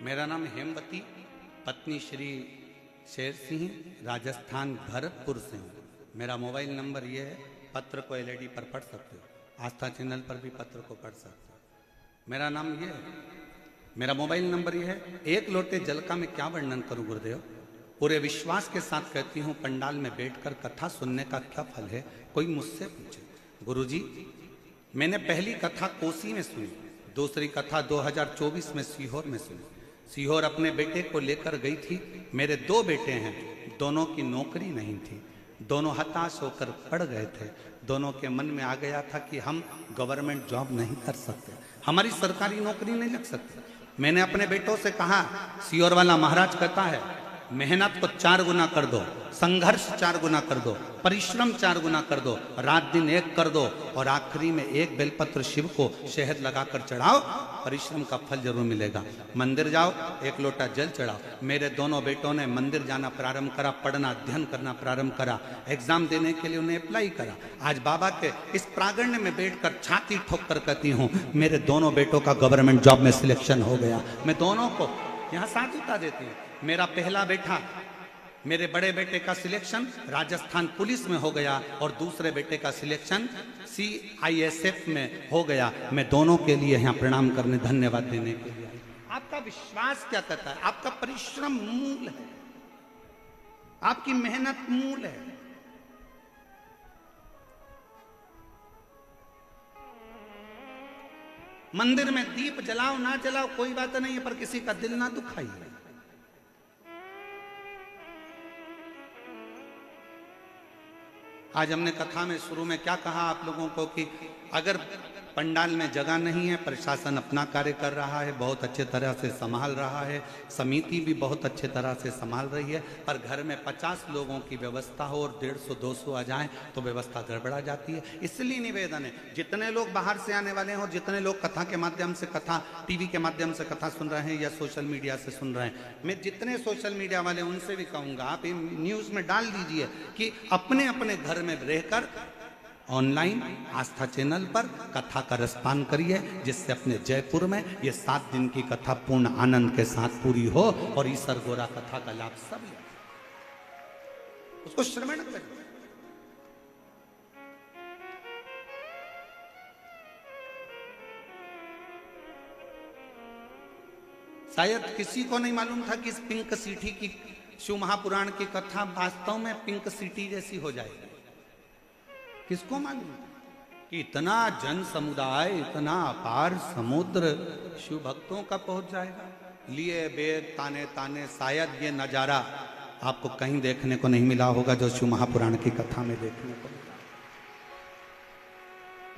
मेरा नाम हेमवती, पत्नी श्री शेर सिंह, राजस्थान भरतपुर से हूँ। मेरा मोबाइल नंबर ये है, पत्र को एलईडी पर पढ़ सकते हो, आस्था चैनल पर भी पत्र को पढ़ सकते हो। मेरा नाम ये है, मेरा मोबाइल नंबर ये है। एक लोटे जल का मैं क्या वर्णन करूं गुरुदेव, पूरे विश्वास के साथ कहती हूँ, पंडाल में बैठकर कथा सुनने का क्या फल है? कोई मुझसे पूछे, गुरुजी मैंने पहली कथा कोसी में सुनी, दूसरी कथा 2024 में सीहोर में सुनी। सीहोर अपने बेटे को लेकर गई थी। मेरे दो बेटे हैं, दोनों की नौकरी नहीं थी, दोनों हताश होकर पड़ गए थे। दोनों के मन में आ गया था कि हम गवर्नमेंट जॉब नहीं कर सकते, हमारी सरकारी नौकरी नहीं लग सकती। मैंने अपने बेटों से कहा, सीहोर वाला महाराज कहता है मेहनत को 4 गुना कर दो, संघर्ष 4 गुना कर दो, परिश्रम 4 गुना कर दो, रात दिन एक कर दो और आखिरी में एक बेलपत्र शिव को शहद लगाकर चढ़ाओ, परिश्रम का फल जरूर मिलेगा। मंदिर जाओ, एक लोटा जल चढ़ाओ। मेरे दोनों बेटों ने मंदिर जाना प्रारंभ करा, पढ़ना अध्ययन करना प्रारंभ करा, एग्जाम देने के लिए उन्हें अप्लाई करा। आज बाबा के इस प्रांगण में बैठकर छाती ठोक कर कहती हूँ, मेरे दोनों बेटों का गवर्नमेंट जॉब में सिलेक्शन हो गया। मैं दोनों को यहाँ साथ उठा देती हूँ। मेरा पहला बेटा, मेरे बड़े बेटे का सिलेक्शन राजस्थान पुलिस में हो गया और दूसरे बेटे का सिलेक्शन CISF में हो गया। मैं दोनों के लिए यहाँ प्रणाम करने, धन्यवाद देने के लिए। आपका विश्वास क्या कहता है? आपका परिश्रम मूल है, आपकी मेहनत मूल है। मंदिर में दीप जलाओ ना जलाओ कोई बात नहीं है, पर किसी का दिल ना दुखाइए। आज हमने कथा में शुरू में क्या कहा आप लोगों को कि अगर पंडाल में जगह नहीं है, प्रशासन अपना कार्य कर रहा है, बहुत अच्छे तरह से संभाल रहा है, समिति भी बहुत अच्छे तरह से संभाल रही है, पर घर में 50 लोगों की व्यवस्था हो और 150-200 आ जाएं तो व्यवस्था गड़बड़ा जाती है। इसलिए निवेदन है, जितने लोग बाहर से आने वाले हों, जितने लोग कथा के माध्यम से, कथा टीवी के माध्यम से कथा सुन रहे हैं या सोशल मीडिया से सुन रहे हैं, मैं जितने सोशल मीडिया वाले उनसे भी कहूँगा, आप न्यूज़ में डाल दीजिए कि अपने अपने घर में रहकर ऑनलाइन आस्था चैनल पर कथा का रसपान करिए, जिससे अपने जयपुर में ये 7 दिन की कथा पूर्ण आनंद के साथ पूरी हो और ईसर गोरा कथा का लाभ सब ले, उसको श्रवण करें। शायद किसी को नहीं मालूम था कि इस पिंक सिटी की शिव महापुराण की कथा वास्तव में पिंक सिटी जैसी हो जाएगी। किसको मालूम कि इतना जन समुदाय, इतना अपार समुद्र शिव भक्तों का पहुंच जाएगा। लिए वेद ताने ताने, शायद ये नजारा आपको कहीं देखने को नहीं मिला होगा जो शिव महापुराण की कथा में देखने को मिला।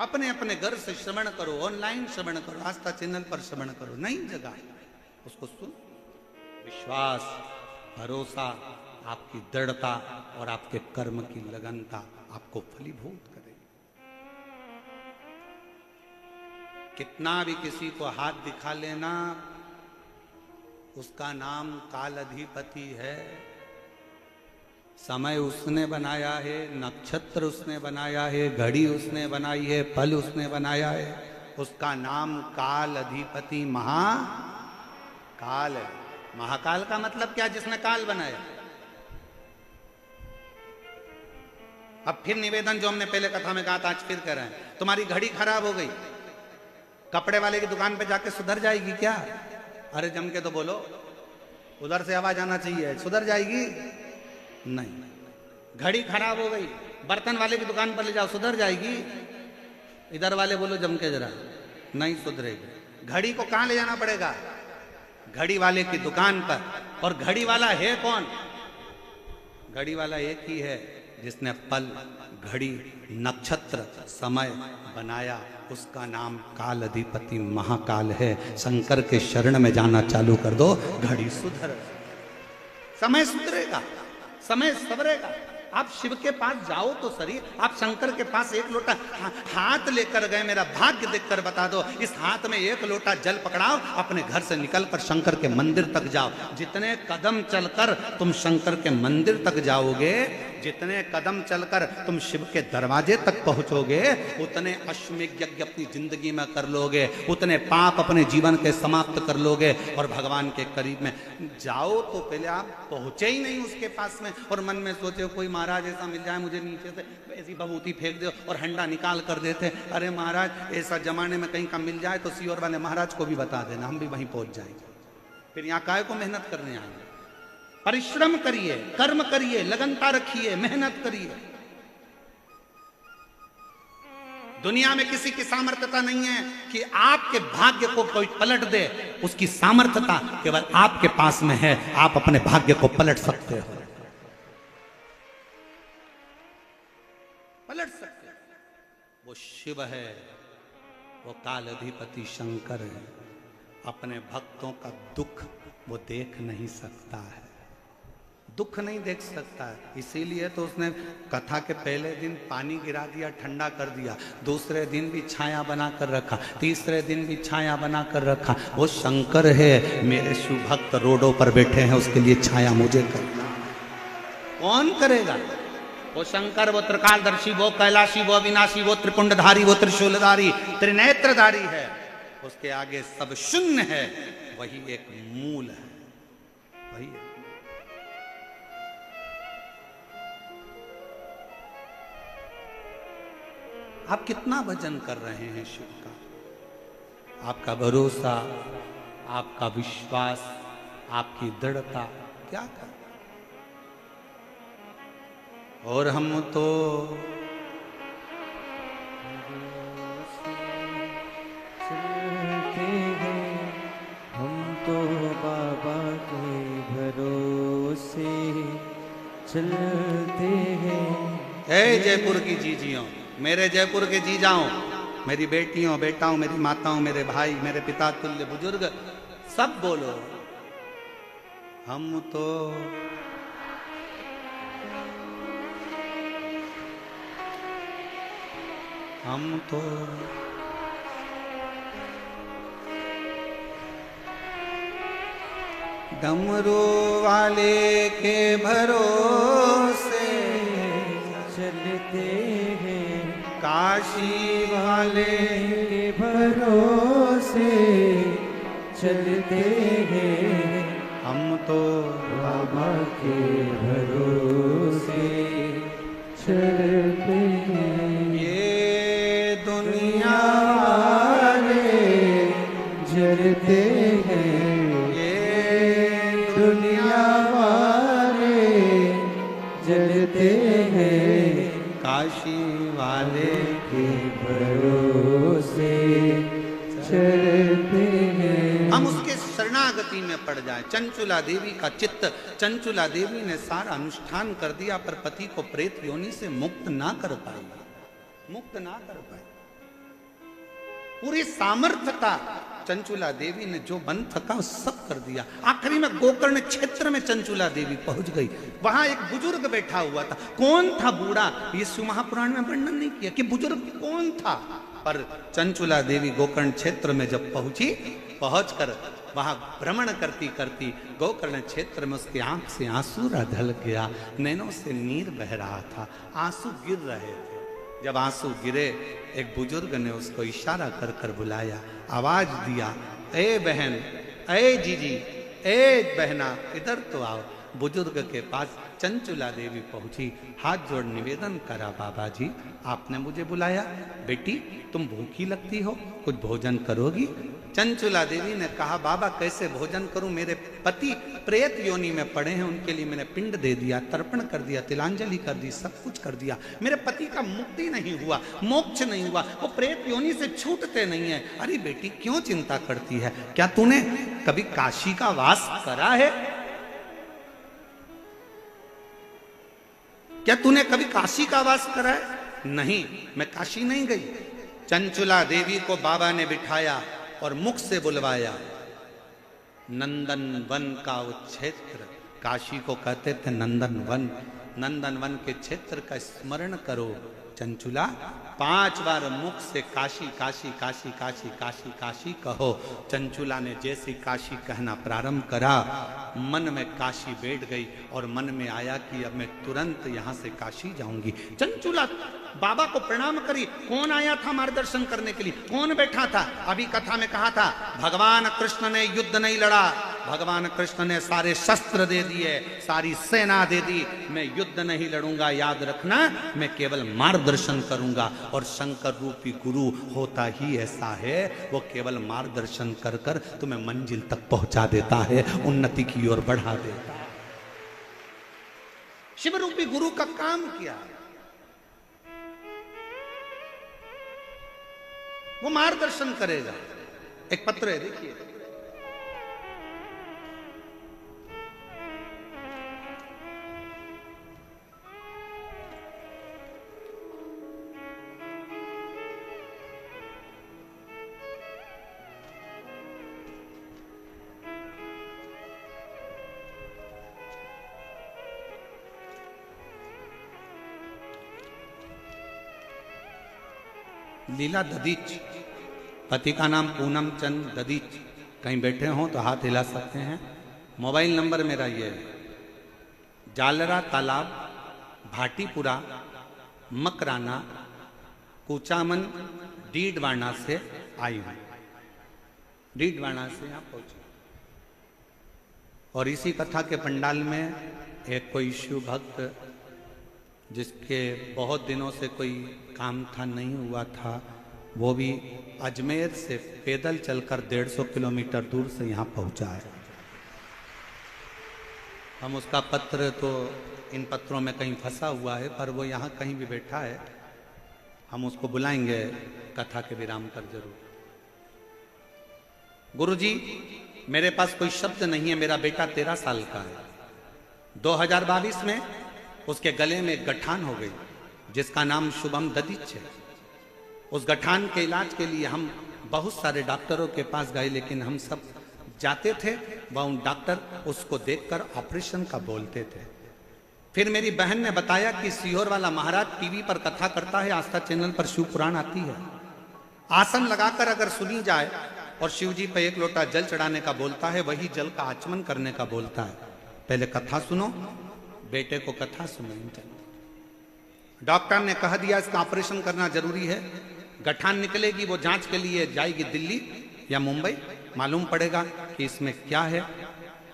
अपने अपने घर से श्रवण करो, ऑनलाइन श्रवण करो, आस्था चैनल पर श्रवण करो, नई जगह उसको सुन। विश्वास, भरोसा, आपकी दृढ़ता और आपके कर्म की लगनता आपको फलीभूत करेगी। कितना भी किसी को हाथ दिखा लेना, उसका नाम काल अधिपति है। समय उसने बनाया है, नक्षत्र उसने बनाया है, घड़ी उसने बनाई है, पल उसने बनाया है। उसका नाम काल अधिपति महाकाल है। महाकाल का मतलब क्या? जिसने काल बनाया। अब फिर निवेदन जो हमने पहले कथा में कहा था, आज फिर कह रहे हैं। तुम्हारी घड़ी खराब हो गई, कपड़े वाले की दुकान पे जाके सुधर जाएगी क्या? अरे जम के तो बोलो, उधर से आवाज आना चाहिए, सुधर जाएगी? नहीं। घड़ी खराब हो गई, बर्तन वाले की दुकान पर ले जाओ, सुधर जाएगी? इधर वाले बोलो जम के जरा, नहीं सुधरेगी। घड़ी को कहां ले जाना पड़ेगा? घड़ी वाले की दुकान पर। और घड़ी वाला है कौन? घड़ी वाला एक ही है जिसने पल, घड़ी, नक्षत्र, समय बनाया। उसका नाम काल अधिपति महाकाल है। शंकर के शरण में जाना चालू कर दो, घड़ी सुधर, समय सुधरेगा, समय सवरेगा। आप शिव के पास जाओ तो सही, आप शंकर के पास एक लोटा हाथ लेकर गए, मेरा भाग्य देखकर बता दो। इस हाथ में एक लोटा जल पकड़ाओ, अपने घर से निकलकर शंकर के मंदिर तक जाओ। जितने कदम चलकर तुम शंकर के मंदिर तक जाओगे, जितने कदम चलकर तुम शिव के दरवाजे तक पहुंचोगे, उतने अश्वमेध यज्ञ अपनी जिंदगी में कर लोगे, उतने पाप अपने जीवन के समाप्त कर लोगे और भगवान के करीब में जाओ। तो पहले आप पहुंचे ही नहीं उसके पास में और मन में सोचे कोई महाराज ऐसा मिल जाए मुझे, नीचे से ऐसी बबूती फेंक दो और हंडा निकाल कर देते। अरे महाराज ऐसा जमाने में कहीं का मिल जाए तो सीओर वाले महाराज को भी बता देना, हम भी वहीं पहुंच जाएंगे। फिर यहाँ काय को मेहनत करने आएंगे? परिश्रम करिए, कर्म करिए, लगनता रखिए, मेहनत करिए। दुनिया में किसी की सामर्थ्यता नहीं है कि आपके भाग्य को कोई पलट दे। उसकी सामर्थ्यता केवल आपके पास में है। आप अपने भाग्य को पलट सकते हो, पलट सकते हो। वो शिव है, वो काल अधिपति शंकर है। अपने भक्तों का दुख वो देख नहीं सकता है, दुख नहीं देख सकता है। इसीलिए तो उसने कथा के पहले दिन पानी गिरा दिया, ठंडा कर दिया, दूसरे दिन भी छाया बना कर रखा, तीसरे दिन भी छाया बना कर रखा। वो शंकर है। मेरे शिव भक्त रोडों पर बैठे हैं, उसके लिए छाया मुझे करना कौन करेगा? वो शंकर, वो त्रिकालदर्शी, वो कैलाशी, वो अविनाशी, वो त्रिपुंडधारी, वो त्रिशूलधारी, त्रिनेत्रधारी है। उसके आगे सब शून्य है। वही एक मूल है, वही है। आप कितना भजन कर रहे हैं शिव का? आपका भरोसा, आपका विश्वास, आपकी दृढ़ता क्या कर? और हम तो चलते हैं, हम तो बाबा के भरोसे चलते हैं। हे जयपुर की जीजियों, मेरे जयपुर के जीजाओं, मेरी बेटियों, बेटाओं, मेरी माताओं, मेरे भाई, मेरे पिता तुल्य बुजुर्ग, सब बोलो, हम तो डमरू वाले के भरोसे चलते हैं, काशी वाले के भरोसे चलते हैं। हम तो बाबा के भरोसे चलते हैं। ये दुनिया वाले जलते हैं, ये दुनिया वाले जलते हैं। काशी वाले के भरोसे चलते हैं। हम उसके शरणागति में पड़ जाए। चंचुला देवी का चित्त, चंचुला देवी ने सारा अनुष्ठान कर दिया पर पति को प्रेत योनि से मुक्त ना कर पाई, मुक्त ना कर पाई। पूरी सामर्थ्यता चंचुला देवी ने जो बन थका सब कर दिया। आखिरी में गोकर्ण क्षेत्र में चंचुला देवी पहुंच गई। वहां एक बुजुर्ग बैठा हुआ था। कौन था बूढ़ा? ये शिव महापुराण में वर्णन नहीं किया कि बुजुर्ग कौन था। पर चंचुला देवी गोकर्ण क्षेत्र में जब पहुंची, पहुंचकर वहां भ्रमण करती करती गोकर्ण क्षेत्र में उसकी आंख से आंसू ढल गया, नैनों से नीर बह रहा था, आंसू गिर रहे थे। जब आंसू गिरे, एक बुजुर्ग ने उसको इशारा कर कर बुलाया, आवाज दिया, ए बहन, ए जीजी, ए बहना, इधर तो आओ। बुजुर्ग के पास चंचुला देवी पहुंची, हाथ जोड़ निवेदन करा, बाबा जी आपने मुझे बुलाया, बेटी तुम भूखी लगती हो, कुछ भोजन करोगी? चंचुला देवी ने कहा, बाबा कैसे भोजन करूं, मेरे पति प्रेत योनि में पड़े हैं, उनके लिए मैंने पिंड दे दिया, तर्पण कर दिया, तिलांजलि कर दी, सब कुछ कर दिया, मेरे पति का मुक्ति नहीं हुआ, मोक्ष नहीं हुआ, वो प्रेत योनि से छूटते नहीं है। अरे बेटी क्यों चिंता करती है, क्या तूने कभी काशी का वास करा है? क्या तूने कभी काशी का वास करा है? नहीं, मैं काशी नहीं गई। चंचुला देवी को बाबा ने बिठाया और मुख से बुलवाया, नंदन वन का वो क्षेत्र, काशी को कहते थे नंदन वन, नंदन वन के क्षेत्र का स्मरण करो। चंचुला 5 बार मुख से काशी काशी काशी काशी काशी काशी कहो। चंचुला ने जैसे काशी कहना प्रारंभ करा, मन में काशी बैठ गई और मन में आया कि अब मैं तुरंत यहाँ से काशी जाऊंगी। चंचुला बाबा को प्रणाम करी, कौन आया था मार्गदर्शन करने के लिए, कौन बैठा था? अभी कथा में कहा था, भगवान कृष्ण ने युद्ध नहीं लड़ा, भगवान कृष्ण ने सारे शस्त्र दे दिए, सारी सेना दे दी, मैं युद्ध नहीं लड़ूंगा, याद रखना, मैं केवल मार्गदर्शन करूंगा। और शंकर रूपी गुरु होता ही ऐसा है, वो केवल मार्गदर्शन कर कर तुम्हें मंजिल तक पहुंचा देता है, उन्नति की ओर बढ़ा देता है। शिव रूपी गुरु का काम क्या है? वो मार्गदर्शन करेगा। एक पत्र है, देखिए, लीला ददीच, पति का नाम पूनम चंद ददीच, कहीं बैठे हों तो हाथ हिला सकते हैं। मोबाइल नंबर मेरा ये है, जालरा तालाब, भाटीपुरा, मकराना, कुचामन, डीडवाना से आई हूँ, डीडवाना से यहाँ पहुँची। और इसी कथा के पंडाल में एक कोई शिव भक्त, जिसके बहुत दिनों से कोई काम था, नहीं हुआ था, वो भी अजमेर से पैदल चलकर 150 किलोमीटर दूर से यहाँ पहुँचा है। हम उसका पत्र तो इन पत्रों में कहीं फंसा हुआ है, पर वो यहाँ कहीं भी बैठा है, हम उसको बुलाएंगे कथा के विराम पर जरूर। गुरुजी, मेरे पास कोई शब्द नहीं है, मेरा बेटा 13 साल का है, 2022 में उसके गले में एक गठान हो गई, जिसका नाम शुभम ददीच है। उस गठान के इलाज के लिए हम बहुत सारे डॉक्टरों के पास गए, लेकिन हम सब जाते थे, वह डॉक्टर उसको देखकर ऑपरेशन का बोलते थे। फिर मेरी बहन ने बताया कि सीहोर वाला महाराज टीवी पर कथा करता है, आस्था चैनल पर शिव पुराण आती है, आसन लगाकर अगर सुनी जाए और शिव जी पे 1 लोटा जल चढ़ाने का बोलता है, वही जल का आचमन करने का बोलता है। पहले कथा सुनो, बेटे को कथा सुनाई। डॉक्टर ने कह दिया इसका ऑपरेशन करना जरूरी है, गठान निकलेगी, वो जांच के लिए जाएगी दिल्ली या मुंबई, मालूम पड़ेगा कि इसमें क्या है।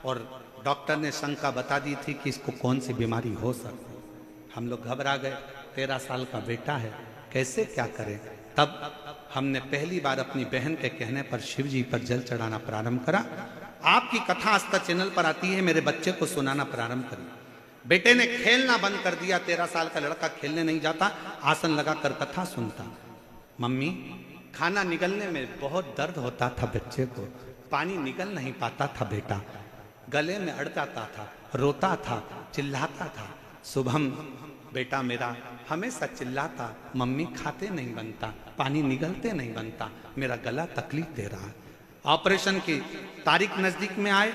और डॉक्टर ने शंका बता दी थी कि इसको कौन सी बीमारी हो सकती। हम लोग घबरा गए, 13 साल का बेटा है, कैसे क्या करें। तब हमने पहली बार अपनी बहन के कहने पर शिव जी पर जल चढ़ाना प्रारंभ करा। आपकी कथा आस्था चैनल पर आती है, मेरे बच्चे को सुनाना प्रारंभ करिए। बेटे ने खेलना बंद कर दिया, 13 साल का लड़का खेलने नहीं जाता, आसन लगाकर कथा सुनता। मम्मी, खाना निगलने में बहुत दर्द होता था बच्चे को, पानी निकल नहीं पाता था बेटा, गले में अड़ जाता था, रोता था, चिल्लाता था। शुभम बेटा मेरा हमेशा चिल्लाता, मम्मी खाते नहीं बनता, पानी निगलते नहीं बनता, मेरा गला तकलीफ दे रहा है। ऑपरेशन की तारीख नजदीक में आए,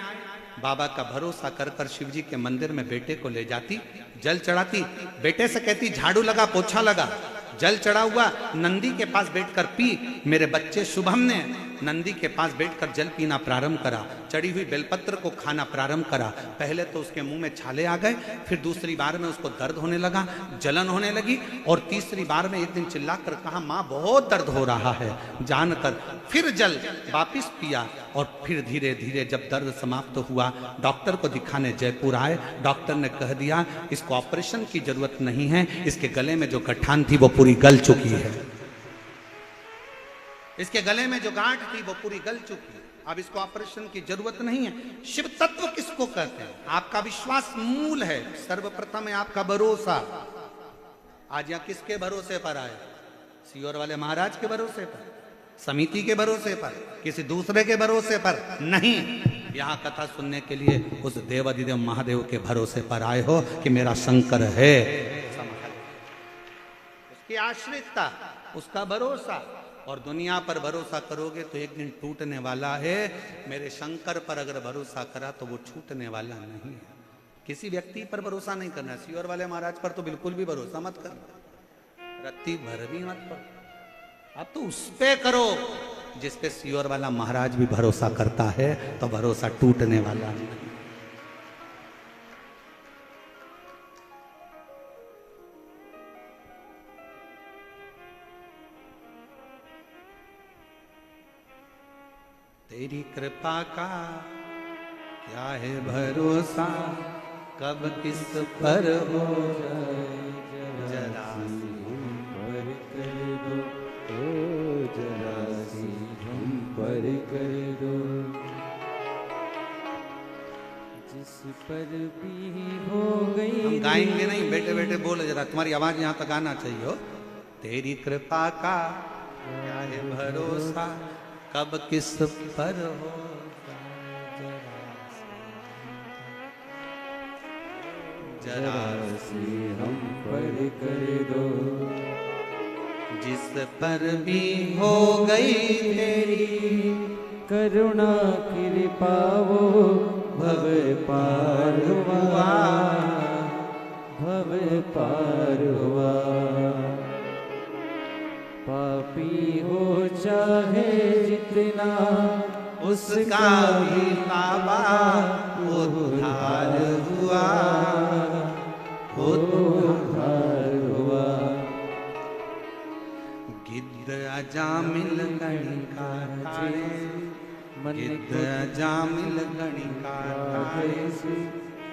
बाबा का भरोसा कर कर शिव जी के मंदिर में बेटे को ले जाती, जल चढ़ाती, बेटे से कहती झाड़ू लगा, पोछा लगा, जल चढ़ा हुआ, नंदी के पास बैठकर पी। मेरे बच्चे शुभम ने नंदी के पास बैठकर जल पीना प्रारंभ करा, चढ़ी हुई बेलपत्र को खाना प्रारंभ करा। पहले तो उसके मुंह में छाले आ गए, फिर दूसरी बार में उसको दर्द होने लगा, जलन होने लगी, और तीसरी बार में एक दिन चिल्लाकर कहा माँ बहुत दर्द हो रहा है। जानकर फिर जल वापिस पिया, और फिर धीरे धीरे जब दर्द समाप्त हुआ, डॉक्टर को दिखाने जयपुर आए। डॉक्टर ने कह दिया इसको ऑपरेशन की जरूरत नहीं है, इसके गले में जो गठान थी वो पूरी गल चुकी है, इसके गले में जो गांठ थी वो पूरी गल चुकी है, अब इसको ऑपरेशन की जरूरत नहीं है। शिव तत्व किसको कहते हैं? आपका विश्वास मूल है, सर्वप्रथम है आपका भरोसा। आज यहाँ किसके भरोसे पर आए? सीहोर वाले महाराज के भरोसे पर, समिति के भरोसे पर, किसी दूसरे के भरोसे पर नहीं। यहाँ कथा सुनने के लिए उस देवाधिदेव महादेव के भरोसे पर आए हो कि मेरा शंकर है। उसकी आश्रितता, उसका भरोसा, और दुनिया पर भरोसा करोगे तो एक दिन टूटने वाला है। मेरे शंकर पर अगर भरोसा करा तो वो छूटने वाला नहीं है। किसी व्यक्ति पर भरोसा नहीं करना। सीहोर वाले महाराज पर तो बिल्कुल भी भरोसा मत करना, रत्ती भर भी मत करो। अब तो उस पे करो जिस पे सीहोर वाला महाराज भी भरोसा करता है, तो भरोसा टूटने वाला नहीं। तेरी कृपा का क्या है भरोसा, कब किस पर हो जाए जरा पर कर दो, ओ जरा सी हम पर कर दो। जिस पर भी हो गई। हम गाएंगे नहीं, बैठे बैठे बोले जरा, तुम्हारी आवाज यहाँ तक आना चाहिए हो। तेरी कृपा का क्या है भरोसा, कब किस पर हो जरा सी हम पर कर दो। जिस पर भी हो गई तेरी करुणा कृपा वो भव पार हुआ, भव पार हुआ। पापी हो चाहे जितना उसका भी बाबा उद्धार हुआ, उद्धार हुआ। गिद्ध अजामिल गणिका ठाड़े, गिद्ध अजामिल गणिका ठाड़े,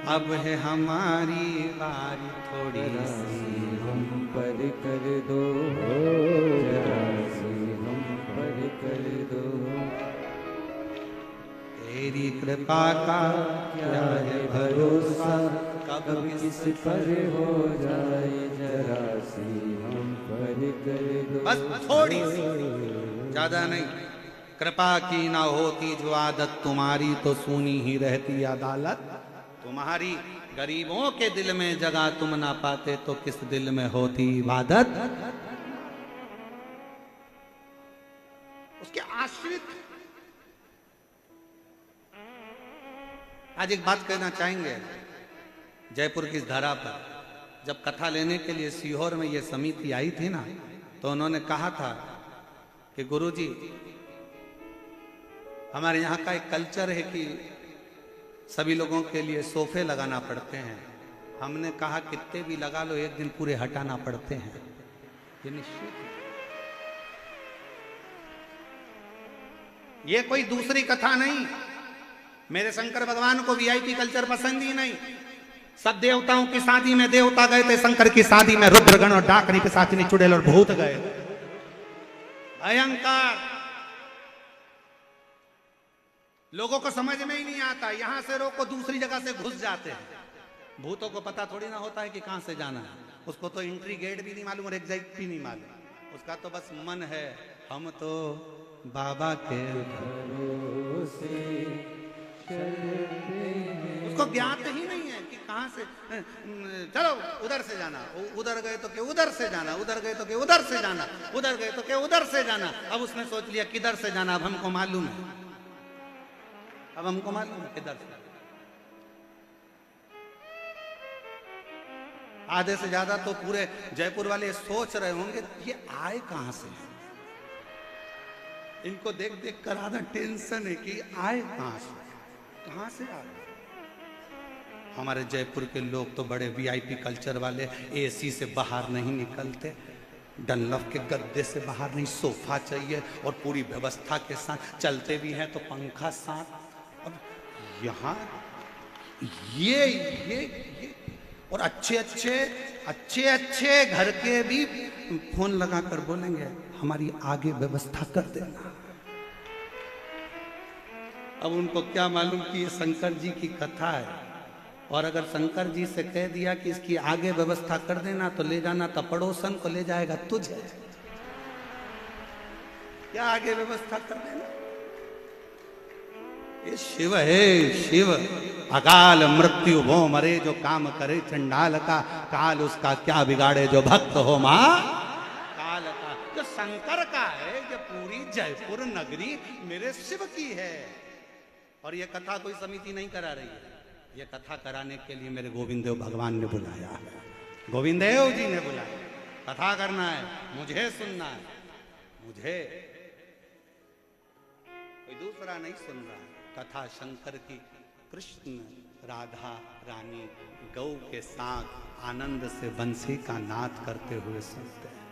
अब है हमारी बारी थोड़ी सी हम पर कर दो, जरा सी हम पर कर दो। तेरी कृपा का क्या है भरोसा, कब किस पर हो जाए जरा सी हम पर कर दो। बस थोड़ी सी, ज्यादा नहीं। कृपा की ना होती जो आदत तुम्हारी, तो सुनी ही रहती अदालत तुम्हारी। गरीबों के दिल में जगह तुम ना पाते, तो किस दिल में होती इबादत। उसके आश्रित। आज एक बात कहना चाहेंगे, जयपुर की इस धरा पर जब कथा लेने के लिए सीहोर में ये समिति आई थी ना, तो उन्होंने कहा था कि गुरुजी हमारे यहाँ का एक कल्चर है कि सभी लोगों के लिए सोफे लगाना पड़ते हैं। हमने कहा कितने भी लगा लो, एक दिन पूरे हटाना पड़ते हैं, ये निश्चित है। ये कोई दूसरी कथा नहीं। मेरे शंकर भगवान को वीआईपी कल्चर पसंद ही नहीं। सब देवताओं की शादी में देवता गए थे, शंकर की शादी में रुद्रगण और डाकनी पिशाचिनी चुड़ैल और भूत गए। भयंकर, लोगों को समझ में ही नहीं आता। यहां से रोको, दूसरी जगह से घुस जाते हैं। भूतों को पता थोड़ी ना होता है कि कहां से जाना है। उसको तो एंट्री गेट भी नहीं मालूम और एग्जिट भी नहीं मालूम। उसका तो बस मन है, हम तो बाबा के भरोसे उसको ज्ञात ही नहीं है कि कहां से। चलो उधर से जाना, उधर गए तो क्या उधर से जाना, उधर गए तो क्या उधर से जाना, उधर गए तो क्या उधर से जाना। अब उसने सोच लिया किधर से जाना, अब हमको मालूम है, अब हमको मालूम है किधर से। आधे से ज्यादा तो पूरे जयपुर वाले सोच रहे होंगे ये आए कहां से। इनको देख देख कर आधा टेंशन है कि आए कहां से आए। हमारे जयपुर के लोग तो बड़े वीआईपी कल्चर वाले, एसी से बाहर नहीं निकलते, डनलफ के गद्दे से बाहर नहीं, सोफा चाहिए और पूरी व्यवस्था के साथ चलते भी हैं तो पंखा साथ। अब यहाँ ये और अच्छे अच्छे घर के भी फोन लगाकर बोलेंगे हमारी आगे व्यवस्था कर देना। अब उनको क्या मालूम कि ये शंकर जी की कथा है, और अगर शंकर जी से कह दिया कि इसकी आगे व्यवस्था कर देना तो ले जाना तो पड़ोसन को ले जाएगा तुझे, क्या आगे व्यवस्था कर देना। ये शिव है, शिव अकाल मृत्यु वो मरे जो काम करे चंडाल का, काल उसका क्या बिगाड़े जो भक्त हो मां काल का। जो शंकर का है, ये पूरी जयपुर नगरी मेरे शिव की है। और ये कथा कोई समिति नहीं करा रही है, ये कथा कराने के लिए मेरे गोविंद देव भगवान ने बुलाया है, गोविंद देव जी ने बुलाया। कथा करना है, मुझे सुनना है, मुझे कोई दूसरा नहीं सुन रहा। कथा शंकर की, कृष्ण राधा रानी गौ के साथ आनंद से बंसी का नाद करते हुए सुनते हैं,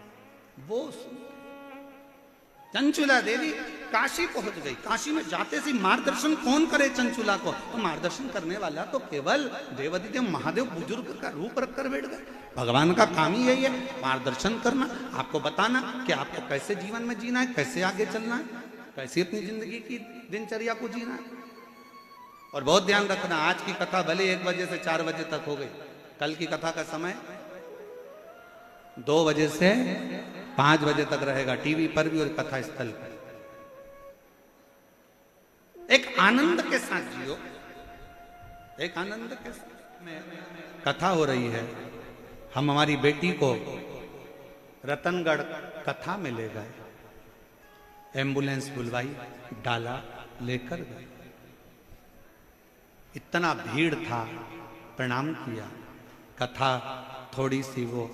वो सुनते। चंचुला देवी काशी पहुंच गई, काशी में जाते से मार्गदर्शन कौन करे चंचुला को, तो मार्गदर्शन करने वाला तो केवल देवादिदेव महादेव बुजुर्ग का रूप रखकर बैठ गए। भगवान का काम ही यही है, मार्गदर्शन करना, आपको बताना कि आपको कैसे जीवन में जीना है, कैसे आगे चलना है, कैसे अपनी जिंदगी की दिनचर्या को जीना है। और बहुत ध्यान रखना, आज की कथा भले 1 बजे से 4 बजे तक हो गई, कल की कथा का समय 2 बजे से 5 बजे तक रहेगा, टीवी पर भी और कथा स्थल पर। एक आनंद के साथ जियो, एक आनंद के साथ कथा हो रही है। हम हमारी बेटी को रतनगढ़ कथा में ले गए, एम्बुलेंस बुलवाई, डाला, लेकर गए। इतना भीड़ था, प्रणाम किया, कथा थोड़ी सी वो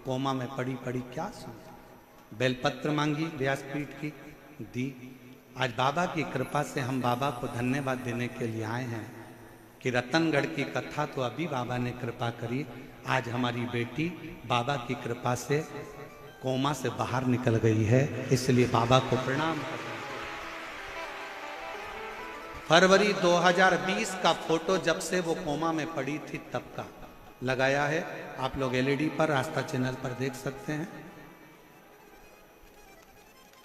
कोमा में पड़ी क्या सुन, बेलपत्र मांगी व्यासपीठ की, दी। आज बाबा की कृपा से हम बाबा को धन्यवाद देने के लिए आए हैं कि रतनगढ़ की कथा तो अभी बाबा ने कृपा करी, आज हमारी बेटी बाबा की कृपा से कोमा से बाहर निकल गई है, इसलिए बाबा को प्रणाम करते हैं। फरवरी 2020 का फोटो जब से वो कोमा में पड़ी थी तब का लगाया है, आप लोग एलईडी पर आस्था चैनल पर देख सकते हैं।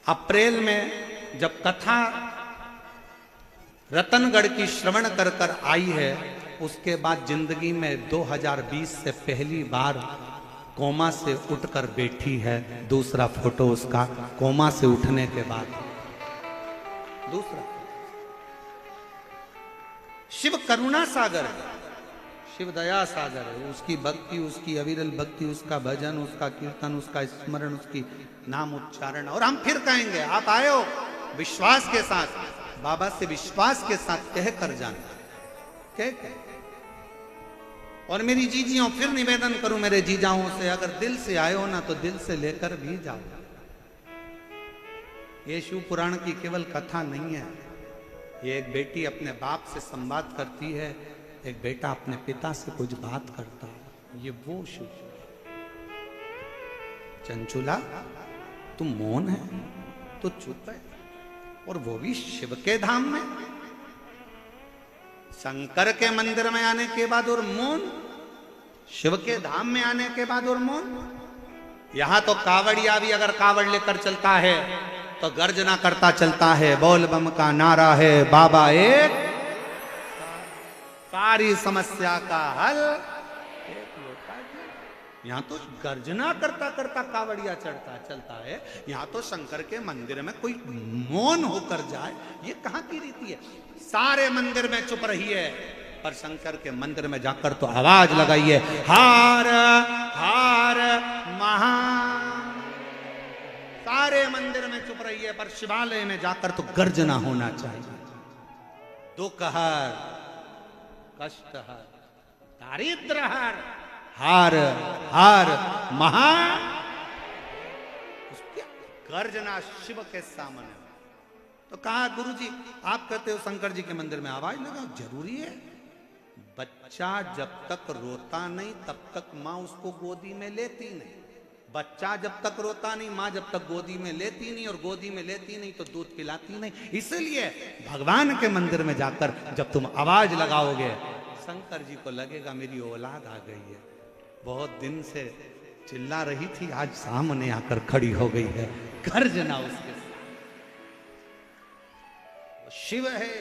अप्रैल में जब कथा रतनगढ़ की श्रवण कर आई है, उसके बाद जिंदगी में 2020 से पहली बार कोमा से उठकर बैठी है। दूसरा फोटो उसका कोमा से उठने के बाद, दूसरा। शिव करुणा सागर है, शिव दया सागर है। उसकी भक्ति, उसकी अविरल भक्ति, उसका भजन, उसका कीर्तन, उसका स्मरण, उसकी नाम उच्चारण। और हम फिर कहेंगे, आप आए हो विश्वास के साथ, बाबा से विश्वास के साथ कह कर जाना, कह। और मेरी जीजियों फिर निवेदन करूं मेरे जीजाओं से, अगर दिल से आए हो ना तो दिल से लेकर भी जाओ। ये शिव पुराण की केवल कथा नहीं है, ये एक बेटी अपने बाप से संवाद करती है, एक बेटा अपने पिता से कुछ बात करता है, ये वो शिव। चंचुला तुम मौन है तो चुप है, और वो भी शिव के धाम में, शंकर के मंदिर में आने के बाद और मौन, शिव के धाम में आने के बाद और मौन। यहां तो कावड़िया भी अगर कावड़ लेकर चलता है तो गर्जना करता चलता है, बोल बम का नारा है, बाबा एक, सारी समस्या का हल एक लोटा जल। यहां तो गर्जना करता करता कावड़िया चलता है, यहां तो शंकर के मंदिर में कोई मौन होकर जाए, ये कहां की रीति है। सारे मंदिर में चुप रही है, पर शंकर के मंदिर में जाकर तो आवाज लगाइए, हार हार महा। सारे मंदिर में चुप रही है, पर शिवालय में जाकर तो गर्जना होना चाहिए। दुख हर, कष्ट हर, दारिद्र हर, हार हार महा उसकी गर्जना शिव के सामने। तो कहा गुरुजी आप कहते हो शंकर जी के मंदिर में आवाज लगाओ, जरूरी है? बच्चा जब तक रोता नहीं तब तक माँ उसको गोदी में लेती नहीं। बच्चा जब तक रोता नहीं, माँ जब तक गोदी में लेती नहीं, और गोदी में लेती नहीं तो दूध पिलाती नहीं। इसलिए भगवान के मंदिर में जाकर जब तुम आवाज लगाओगे, शंकर जी को लगेगा मेरी औलाद आ गई है, बहुत दिन से चिल्ला रही थी, आज सामने आकर खड़ी हो गई है। गर्जना उसके साथ। शिव है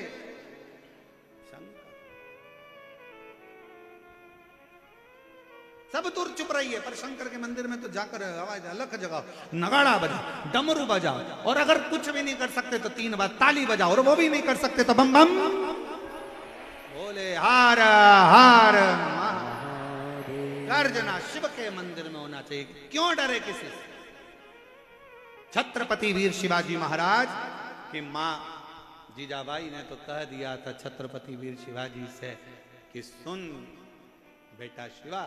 शंकर। सब दूर चुप रही है, पर शंकर के मंदिर में तो जाकर आवाज अलख जगाओ, नगाड़ा बजाओ, डमरू बजाओ, और अगर कुछ भी नहीं कर सकते तो 3 बार ताली बजाओ, और वो भी नहीं कर सकते तो बम बम बोले हार हार महादेव। गर्जना शिव के मंदिर में होना चाहिए। क्यों डरे किसी से? छत्रपति वीर शिवाजी महाराज की मां जीजाबाई ने तो कह दिया था छत्रपति वीर शिवाजी से कि सुन बेटा शिवा,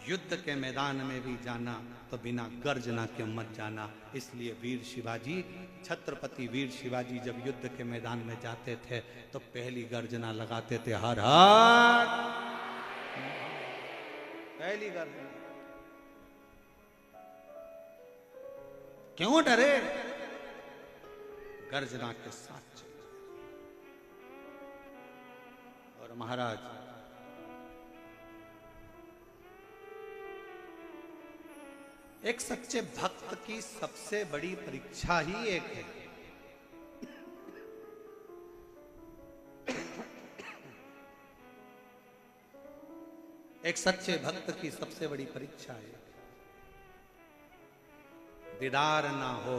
युद्ध के मैदान में भी जाना तो बिना गर्जना के मत जाना। इसलिए वीर शिवाजी, छत्रपति वीर शिवाजी जब युद्ध के मैदान में जाते थे तो पहली गर्जना लगाते थे हर हर, पहली गर्जना। क्यों डरे? गर्जना के साथ चले। और महाराज एक सच्चे भक्त की सबसे बड़ी परीक्षा ही एक है, एक सच्चे भक्त की सबसे बड़ी परीक्षा है दीदार ना हो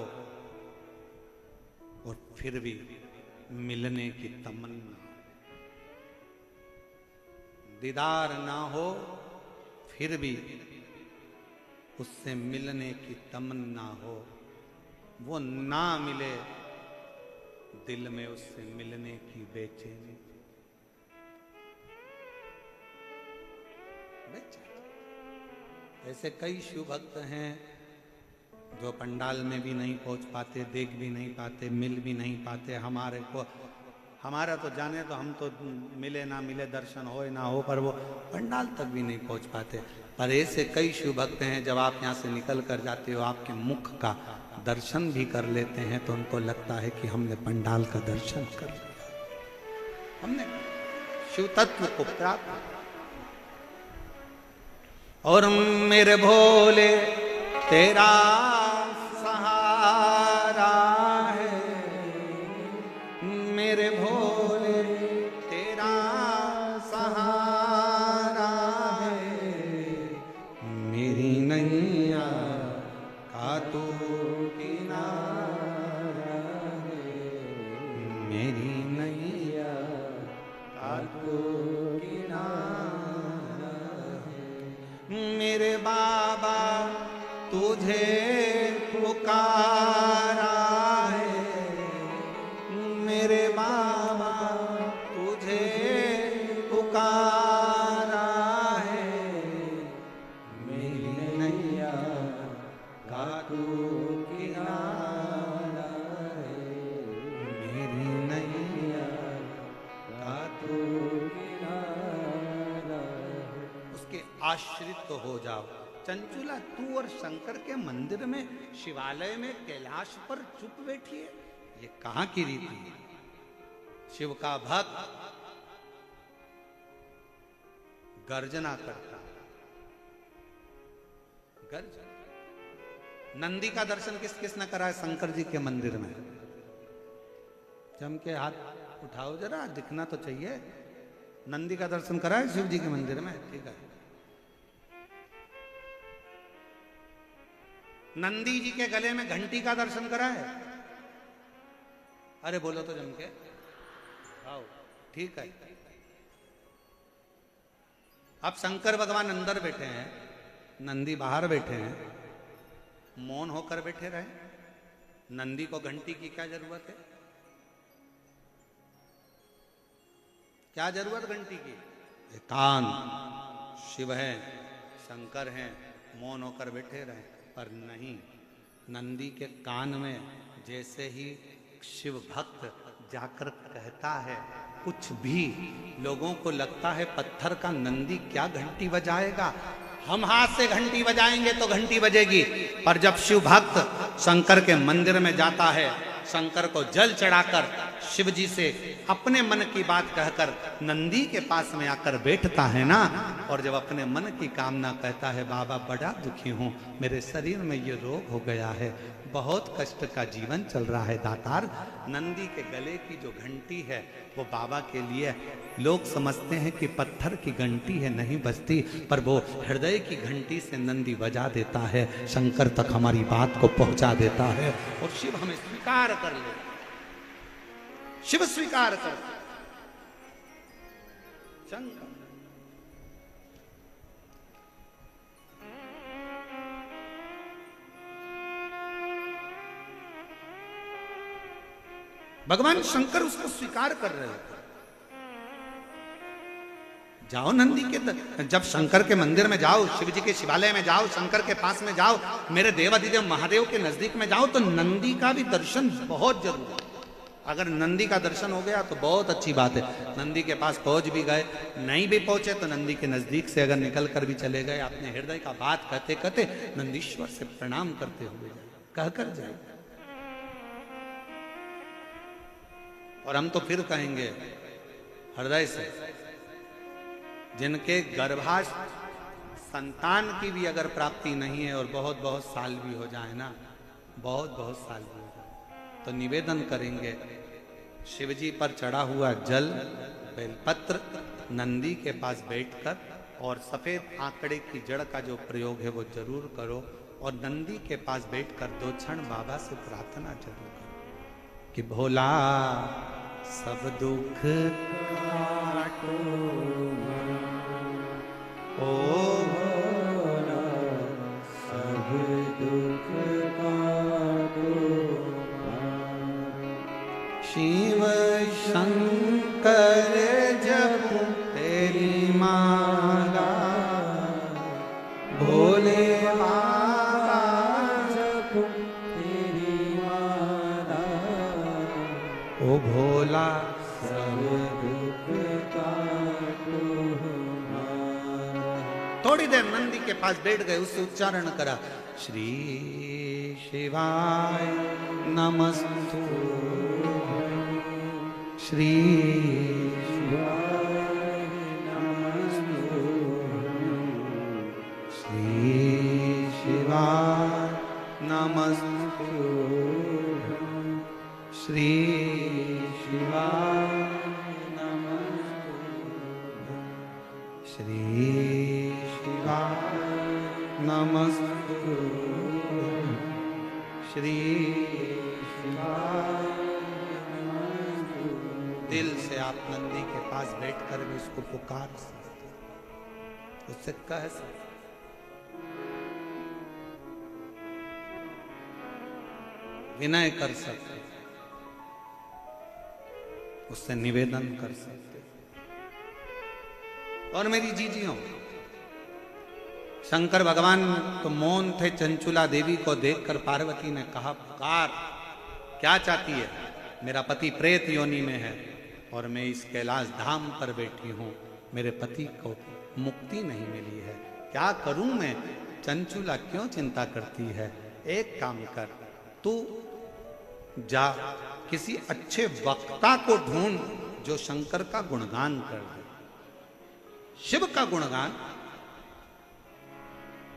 और फिर भी मिलने की तमन्ना। दीदार ना हो फिर भी उससे मिलने की तमन्ना हो, वो ना मिले दिल में उससे मिलने की बेचैनी। ऐसे कई शिव भक्त हैं जो पंडाल में भी नहीं पहुंच पाते, देख भी नहीं पाते, मिल भी नहीं पाते। हमारा तो जाने तो हम तो मिले ना मिले, दर्शन हो ना हो, पर वो पंडाल तक भी नहीं पहुंच पाते। पर ऐसे कई शिव भक्त हैं जब आप यहाँ से निकल कर जाते हो, आपके मुख का दर्शन भी कर लेते हैं तो उनको लगता है कि हमने पंडाल का दर्शन कर लिया, हमने शिव तत्व को प्राप्त। और मेरे भोले तेरा सहारा है, मेरे भोले तेरा सहारा है, मेरी नैया का तू किनारा है, मेरी नैया का तू किनारा है। मेरे बाबा तुझे पुकारा है, मेरे बाबा तुझे पुकारा है, मेरी नैया का तू किनारा है, मेरी नैया का तू किनारा है। उसके आश्रित तो हो जाओ। चंचुला तू और शंकर के मंदिर में, शिवालय में, कैलाश पर चुप बैठी है, ये कहां की रीति है? शिव का भक्त गर्जना करता, गर्जना। नंदी का दर्शन किस किस ने करा है शंकर जी के मंदिर में? जम के हाथ उठाओ जरा, दिखना तो चाहिए। नंदी का दर्शन करा है शिव जी के मंदिर में? ठीक है। नंदी जी के गले में घंटी का दर्शन करा है? अरे बोलो तो जम के, आओ। ठीक है। अब शंकर भगवान अंदर बैठे हैं, नंदी बाहर बैठे हैं, मौन होकर बैठे रहे। नंदी को घंटी की क्या जरूरत है? क्या जरूरत घंटी की? कान शिव है, शंकर हैं, मौन होकर बैठे रहे, पर नहीं। नंदी के कान में जैसे ही शिव भक्त जाकर कहता है कुछ भी, लोगों को लगता है पत्थर का नंदी क्या घंटी बजाएगा, हम हाथ से घंटी बजाएंगे तो घंटी बजेगी। पर जब शिव भक्त शंकर के मंदिर में जाता है, शंकर को जल चढ़ाकर शिव जी से अपने मन की बात कहकर नंदी के पास में आकर बैठता है ना, और जब अपने मन की कामना कहता है बाबा बड़ा दुखी हूँ, मेरे शरीर में ये रोग हो गया है, बहुत कष्ट का जीवन चल रहा है दातार, नंदी के गले की जो घंटी है वो बाबा के लिए, लोग समझते हैं कि पत्थर की घंटी है, नहीं बजती, पर वो हृदय की घंटी से नंदी बजा देता है, शंकर तक हमारी बात को पहुंचा देता है और शिव हमें स्वीकार कर ले, शिव स्वीकार कर शंकर। भगवान शंकर उसको स्वीकार कर रहे थे। जाओ नंदी के जब शंकर के मंदिर में जाओ, शिव जी के शिवालय में जाओ, शंकर के पास में जाओ, मेरे देवाधिदेव महादेव के नजदीक में जाओ, तो नंदी का भी दर्शन बहुत जरूरी है। अगर नंदी का दर्शन हो गया तो बहुत अच्छी बात है। नंदी के पास पहुंच भी गए, नहीं भी पहुंचे तो नंदी के नजदीक से अगर निकल कर भी चले गए, अपने हृदय का बात कहते कहते नंदीश्वर से प्रणाम करते हुए कहकर जाए। और हम तो फिर कहेंगे हृदय से, जिनके गर्भाश संतान की भी अगर प्राप्ति नहीं है और बहुत बहुत साल भी हो जाए ना, बहुत बहुत साल भी हो जाए, तो निवेदन करेंगे शिव जी पर चढ़ा हुआ जल बेलपत्र नंदी के पास बैठकर और सफेद आंकड़े की जड़ का जो प्रयोग है वो जरूर करो, और नंदी के पास बैठकर 2 क्षण बाबा से प्रार्थना जरूर करो कि भोला सब दुख काटो, ओ भोला सब दुख काटो, शिव शंकर जप तेरी माला, भोले बाबा जप तेरी माला, ओ भोला सब दुख काटो हमारा। थोड़ी देर नंदी के पास बैठ गए, उससे उच्चारण करा श्री शिवाय नमस्तु, श्री शिवाय नमस्तु, श्री शिवाय नमस्तु, श्री शिवाय नमस्तु, श्री शिवाय नमस्तु, श्री शिवाय नमस्तु। दिल से आप नंदी के पास बैठकर भी उसको पुकार सकते, उससे कह सकते, विनय कर सकते, उससे निवेदन कर सकते। और मेरी जीजियों, शंकर भगवान तो मौन थे, चंचुला देवी को देखकर पार्वती ने कहा पुकार, क्या चाहती है? मेरा पति प्रेत योनि में है और मैं इस कैलाश धाम पर बैठी हूँ, मेरे पति को मुक्ति नहीं मिली है, क्या करूं मैं? चंचुला क्यों चिंता करती है? एक काम कर, तू जा किसी अच्छे वक्ता को ढूंढ जो शंकर का गुणगान कर दे, शिव का गुणगान,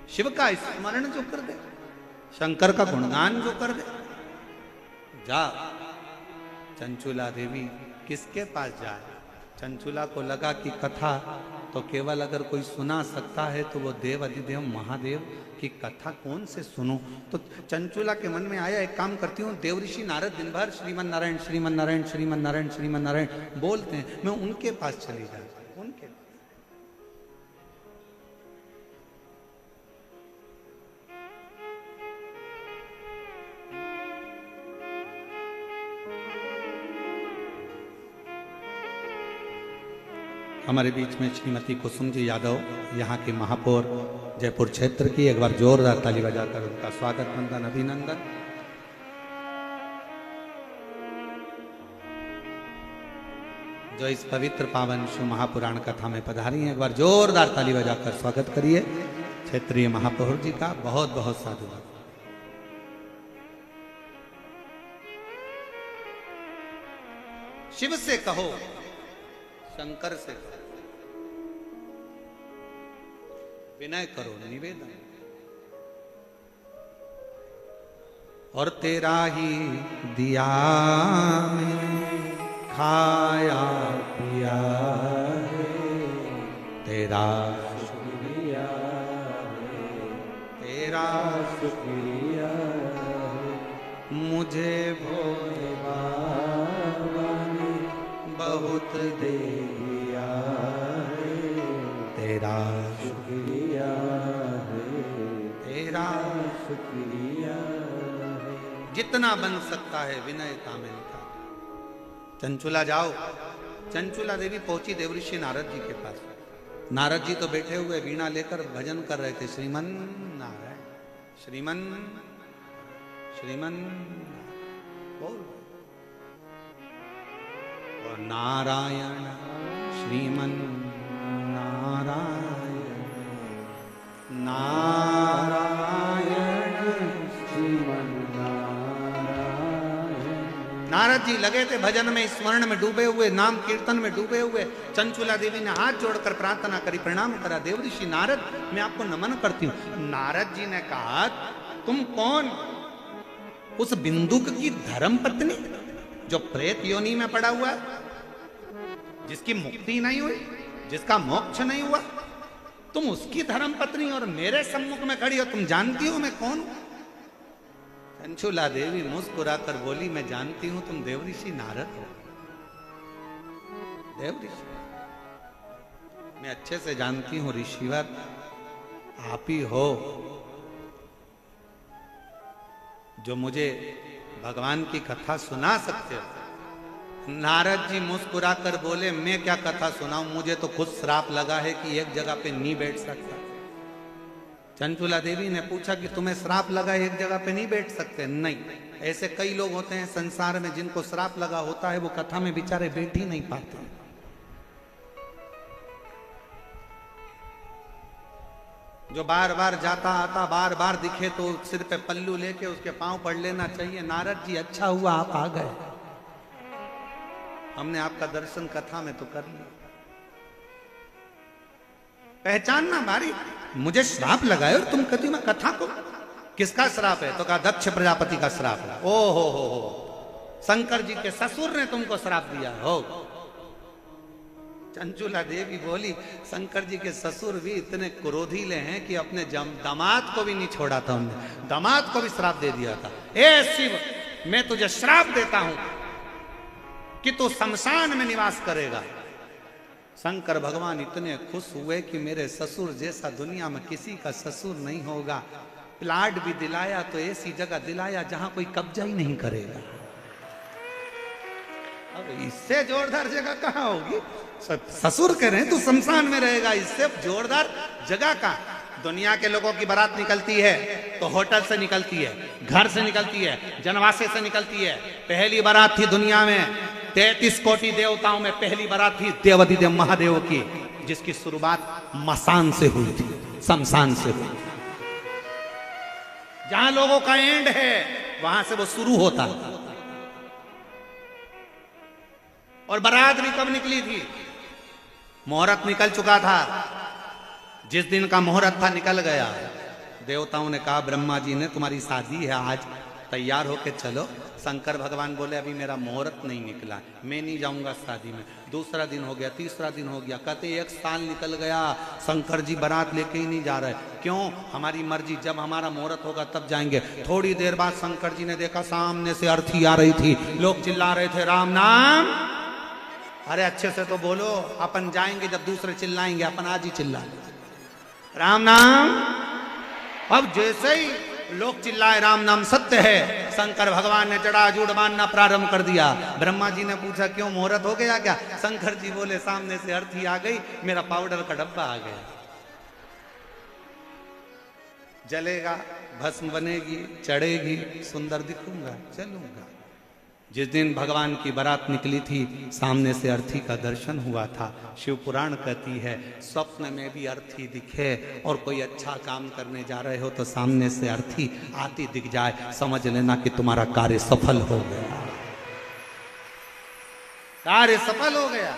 शिव का स्मरण जो कर दे, शंकर का गुणगान जो कर दे। जा। चंचुला देवी किसके पास जाए? चंचुला को लगा कि कथा तो केवल अगर कोई सुना सकता है तो वो देव अधिदेव महादेव की कथा कौन से सुनूं? तो चंचुला के मन में आया, एक काम करती हूँ, देवऋषि नारद दिन भर श्रीमन नारायण श्रीमन नारायण श्रीमन नारायण श्रीमन नारायण बोलते हैं, मैं उनके पास चली जाऊँ। उनके हमारे बीच में श्रीमती कुसुम जी यादव, यहाँ के महापौर जयपुर क्षेत्र की, एक बार जोरदार ताली बजाकर उनका स्वागत वंदन अभिनंदन। जो इस पवित्र पावन शिव महापुराण कथा में पधारी हैं, एक बार जोरदार ताली बजाकर स्वागत करिए क्षेत्रीय महापौर जी का। बहुत बहुत साधुवाद। शिव से कहो, शंकर से कहो, विनय करो निवेदन, और तेरा ही दिया में खाया पिया है, तेरा शुक्रिया है, तेरा शुक्रिया है, मुझे भोले बाबा ने बहुत दे दिया है, तेरा शुक्रिया है, तेरा शुक्रिया है। जितना बन सकता है विनयता में लिखा। चंचुला जाओ। चंचुला देवी पहुंची देवऋषि नारद जी के पास। नारद जी तो बैठे हुए वीणा लेकर भजन कर रहे थे, श्रीमन नारायण श्रीमन श्रीमन बोल, और नारायण श्रीमन नारायण नारायण श्रीमन नारद जी लगे थे भजन में, स्मरण में डूबे हुए, नाम कीर्तन में डूबे हुए। चंचुला देवी ने हाथ जोड़कर प्रार्थना करी, प्रणाम करा, देवऋषि नारद मैं आपको नमन करती हूँ। नारद जी ने कहा, तुम कौन? उस बिंदुक की धर्म पत्नी जो प्रेत योनि में पड़ा हुआ है, जिसकी मुक्ति नहीं हुई, जिसका मोक्ष नहीं हुआ, तुम उसकी धर्म पत्नी और मेरे सम्मुख में खड़ी हो, तुम जानती हो मैं कौन हूं? चंचुला देवी मुस्कुराकर बोली, मैं जानती हूं तुम देवऋषि नारद हो। देवऋषि मैं अच्छे से जानती हूं, ऋषिवर आप ही हो जो मुझे भगवान की कथा सुना सकते हो। नारद जी मुस्कुराकर बोले, मैं क्या कथा सुनाऊं, मुझे तो खुद श्राप लगा है कि एक जगह पे नहीं बैठ सकता। चंचुला देवी ने पूछा कि तुम्हें श्राप लगा एक जगह पे नहीं बैठ सकते? नहीं, ऐसे कई लोग होते हैं संसार में जिनको श्राप लगा होता है, वो कथा में बेचारे बैठ ही नहीं पाते। जो बार बार जाता आता बार बार दिखे तो सिर पे पल्लू लेके उसके पांव पड़ लेना चाहिए। नारद जी अच्छा हुआ आप आ गए, हमने आपका दर्शन कथा में तो कर लिया। पहचानना भारी, मुझे श्राप लगाए और तुम कहती मैं कथा को। किसका श्राप है? तो कहा दक्ष प्रजापति का श्राप है। ओ हो, शंकर जी के ससुर ने तुमको श्राप दिया हो। चंचुला देवी बोली, शंकर जी के ससुर भी इतने क्रोधीले हैं कि अपने दामाद को भी नहीं छोड़ा था, उन्होंने दामाद को भी श्राप दे दिया था। ए शिव, मैं तुझे श्राप देता हूं कि तू शमशान में निवास करेगा। शंकर भगवान इतने खुश हुए कि मेरे ससुर जैसा दुनिया में किसी का ससुर नहीं होगा। प्लाट भी दिलाया तो ऐसी जगह दिलाया जहां कोई कब्जा ही नहीं करेगा। अब इससे जोरदार जगह कहां होगी? ससुर कह रहे हैं तू शमशान में रहेगा, इससे जोरदार जगह कहां? दुनिया के लोगों की बारात निकलती है तो होटल से निकलती है, घर से निकलती है, जनवासे से निकलती है। पहली बारात थी दुनिया में 33 कोटि देवताओं में पहली बारात थी देवाधिदेव महादेव की, जिसकी शुरुआत मसान से हुई थी, शमशान से हुई। जहां लोगों का एंड है वहां से वो शुरू होता। और बारात भी कब निकली थी? मुहूर्त निकल चुका था, जिस दिन का मुहूर्त था निकल गया। देवताओं ने कहा ब्रह्मा जी ने तुम्हारी शादी है आज, तैयार होके चलो। शंकर भगवान बोले अभी मेरा मुहूर्त नहीं निकला, मैं नहीं जाऊंगा शादी में। दूसरा दिन हो गया, तीसरा दिन हो गया, कहते 1 साल निकल गया, शंकर जी बारात लेके ही नहीं जा रहे। क्यों? हमारी मर्जी, जब हमारा मुहूर्त होगा तब जाएंगे। थोड़ी देर बाद शंकर जी ने देखा सामने से अर्थी आ रही थी, लोग चिल्ला रहे थे राम नाम। अरे अच्छे से तो बोलो, अपन जाएंगे जब दूसरे चिल्लाएंगे, अपन आज ही चिल्ला राम नाम। अब जैसे ही लोग चिल्लाए राम नाम सत्य है। शंकर भगवान ने जटाजूट बांधना प्रारंभ कर दिया। ब्रह्मा जी ने पूछा क्यों मुहूर्त हो गया क्या? शंकर जी बोले सामने से अर्थी आ गई, मेरा पाउडर का डब्बा आ गया। जलेगा, भस्म बनेगी, चढ़ेगी, सुंदर दिखूंगा, चलूंगा। जिस दिन भगवान की बारात निकली थी, सामने से अर्थी का दर्शन हुआ था। शिव पुराण कहती है स्वप्न में भी अर्थी दिखे और कोई अच्छा काम करने जा रहे हो तो सामने से अर्थी आती दिख जाए, समझ लेना कि तुम्हारा कार्य सफल हो गया, कार्य सफल हो गया।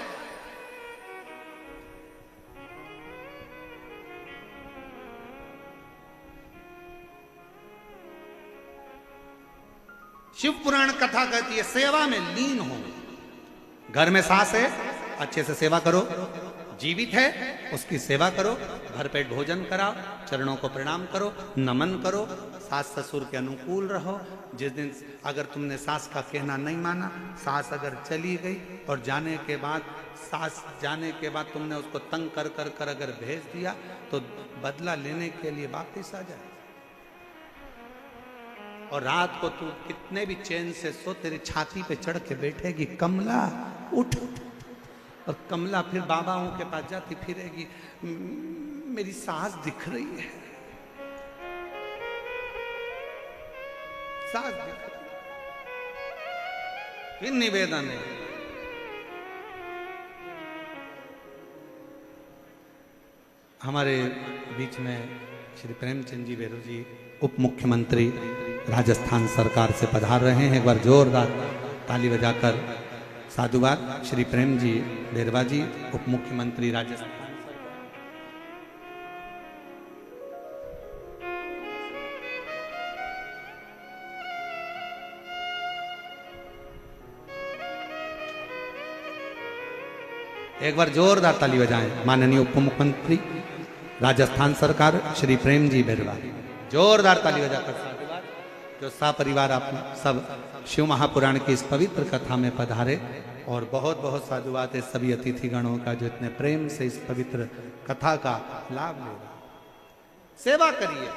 शिव पुराण कथा कहती है सेवा में लीन हो। घर में सास है, अच्छे से सेवा करो। जीवित है, उसकी सेवा करो। भरपेट भोजन कराओ, चरणों को प्रणाम करो, नमन करो। सास ससुर के अनुकूल रहो। जिस दिन अगर तुमने सास का कहना नहीं माना, सास अगर चली गई और जाने के बाद तुमने उसको तंग कर अगर भेज दिया तो बदला लेने के लिए वापिस आ जाए। और रात को तू कितने भी चैन से सो, तेरी छाती पे चढ़ के बैठेगी कमला उठ, और कमला फिर बाबाओं के पास जाती फिरेगी, मेरी सास दिख रही है, सास दिख रही है। फिर निवेदन है, हमारे बीच में श्री प्रेमचंद जी बेरू जी उप मुख्यमंत्री राजस्थान सरकार से पधार रहे हैं। एक बार जोरदार ताली बजाकर साधुवाद। श्री प्रेम जी बेरवा जी उप मुख्यमंत्री राजस्थान। एक बार जोरदार ताली बजाएं। माननीय उप मुख्यमंत्री राजस्थान सरकार श्री प्रेम जी बेरवा, जोरदार ताली बजाकर जो सपरिवार आप सब शिव महापुराण की इस पवित्र कथा में पधारे। और बहुत बहुत साधुवाद है सभी अतिथि गणों का जो इतने प्रेम से इस पवित्र कथा का लाभ ले रहे। सेवा करिए।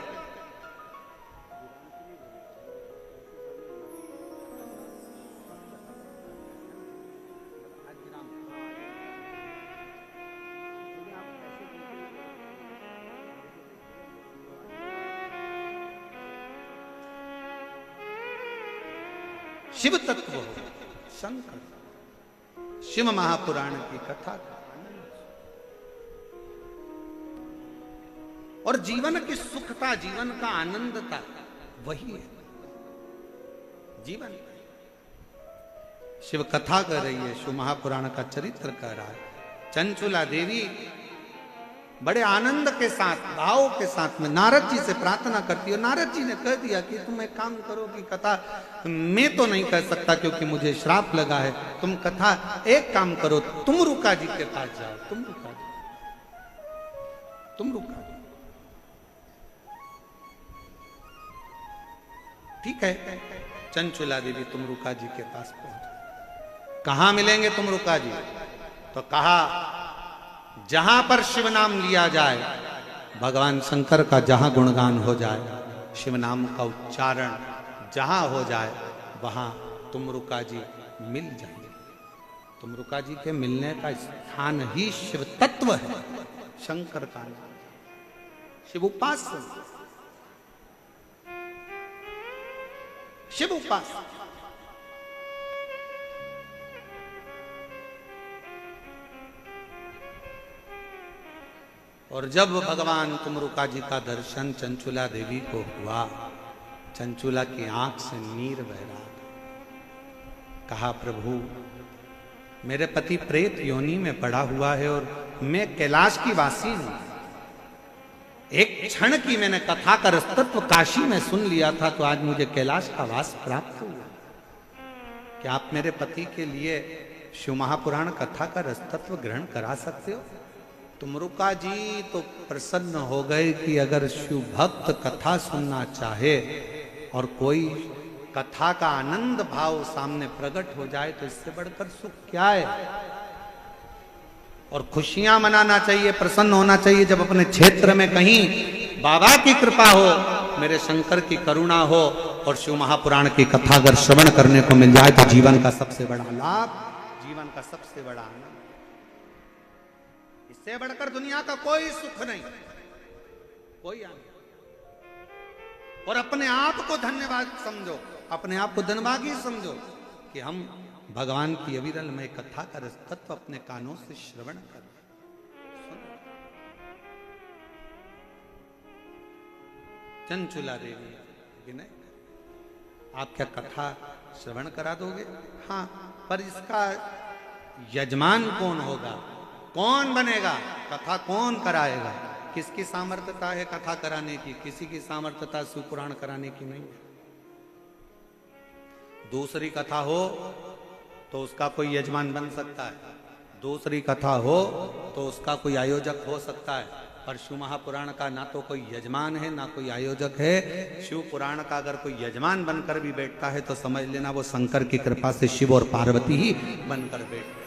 शिव तत्व हो, शंकर, शिव महापुराण की कथा का और जीवन की सुखता, जीवन का आनंदता वही है जीवन। शिव कथा कर रही है, शिव महापुराण का चरित्र कर रहा है। चंचुला देवी बड़े आनंद के साथ, भाव के साथ में नारद जी से प्रार्थना करती है। नारद जी ने कह दिया कि तुम एक काम करो कि कथा मैं तो नहीं कह सकता क्योंकि मुझे श्राप लगा है, तुम कथा एक काम करो, तुम रुका जी के पास जाओ, तुम रुका ठीक है। चंचुला देवी तुम रुका जी के पास पहुंच। कहां मिलेंगे तुम रुका जी? तो कहा जहां पर शिव नाम लिया जाए, भगवान शंकर का जहां गुणगान हो जाए, शिव नाम का उच्चारण जहां हो जाए, वहां तुम रुका जी मिल जाएंगे। तुम रुका जी के मिलने का स्थान ही शिव तत्व है, शंकर का नाम, शिव उपास्य, शिव उपास्य। और जब भगवान तुमरुका जी का दर्शन चंचुला देवी को हुआ, चंचुला की आंख से नीर बह रहा था। कहा प्रभु मेरे पति प्रेत योनि में पड़ा हुआ है और मैं कैलाश की वासी हूं। एक क्षण की मैंने कथा का रसतत्व काशी में सुन लिया था तो आज मुझे कैलाश का वास प्राप्त हुआ। क्या आप मेरे पति के लिए शिव महापुराण कथा का रसतत्व ग्रहण करा सकते हो? तुमरुका जी तो प्रसन्न हो गए कि अगर शिव भक्त कथा सुनना चाहे और कोई कथा का आनंद भाव सामने प्रकट हो जाए तो इससे बढ़कर सुख क्या है। और खुशियां मनाना चाहिए, प्रसन्न होना चाहिए जब अपने क्षेत्र में कहीं बाबा की कृपा हो, मेरे शंकर की करुणा हो और शिव महापुराण की कथा अगर श्रवण करने को मिल जाए तो जीवन का सबसे बड़ा लाभ, जीवन का सबसे बड़ा आनंद। इससे बढ़कर दुनिया का कोई सुख नहीं, कोई आनंद। और अपने आप को धन्यवाद समझो, अपने आप को धनभागी समझो कि हम भगवान की अविरलमय कथा का तत्व अपने कानों से श्रवण कर। चंचुला देवी, विनय, आप क्या कथा श्रवण करा दोगे? हाँ, पर इसका यजमान कौन होगा, कौन बनेगा, कथा कौन कराएगा? किसकी सामर्थ्यता है कथा कराने की? किसी की सामर्थ्यता सुपुराण कराने की नहीं। दूसरी कथा हो तो उसका कोई यजमान बन सकता है, दूसरी कथा हो तो उसका कोई आयोजक हो सकता है, पर शिव महापुराण का ना तो कोई यजमान है ना कोई आयोजक है। शिव पुराण का अगर कोई यजमान बनकर भी बैठता है तो समझ लेना वो शंकर की कृपा से शिव और पार्वती ही बनकर बैठते।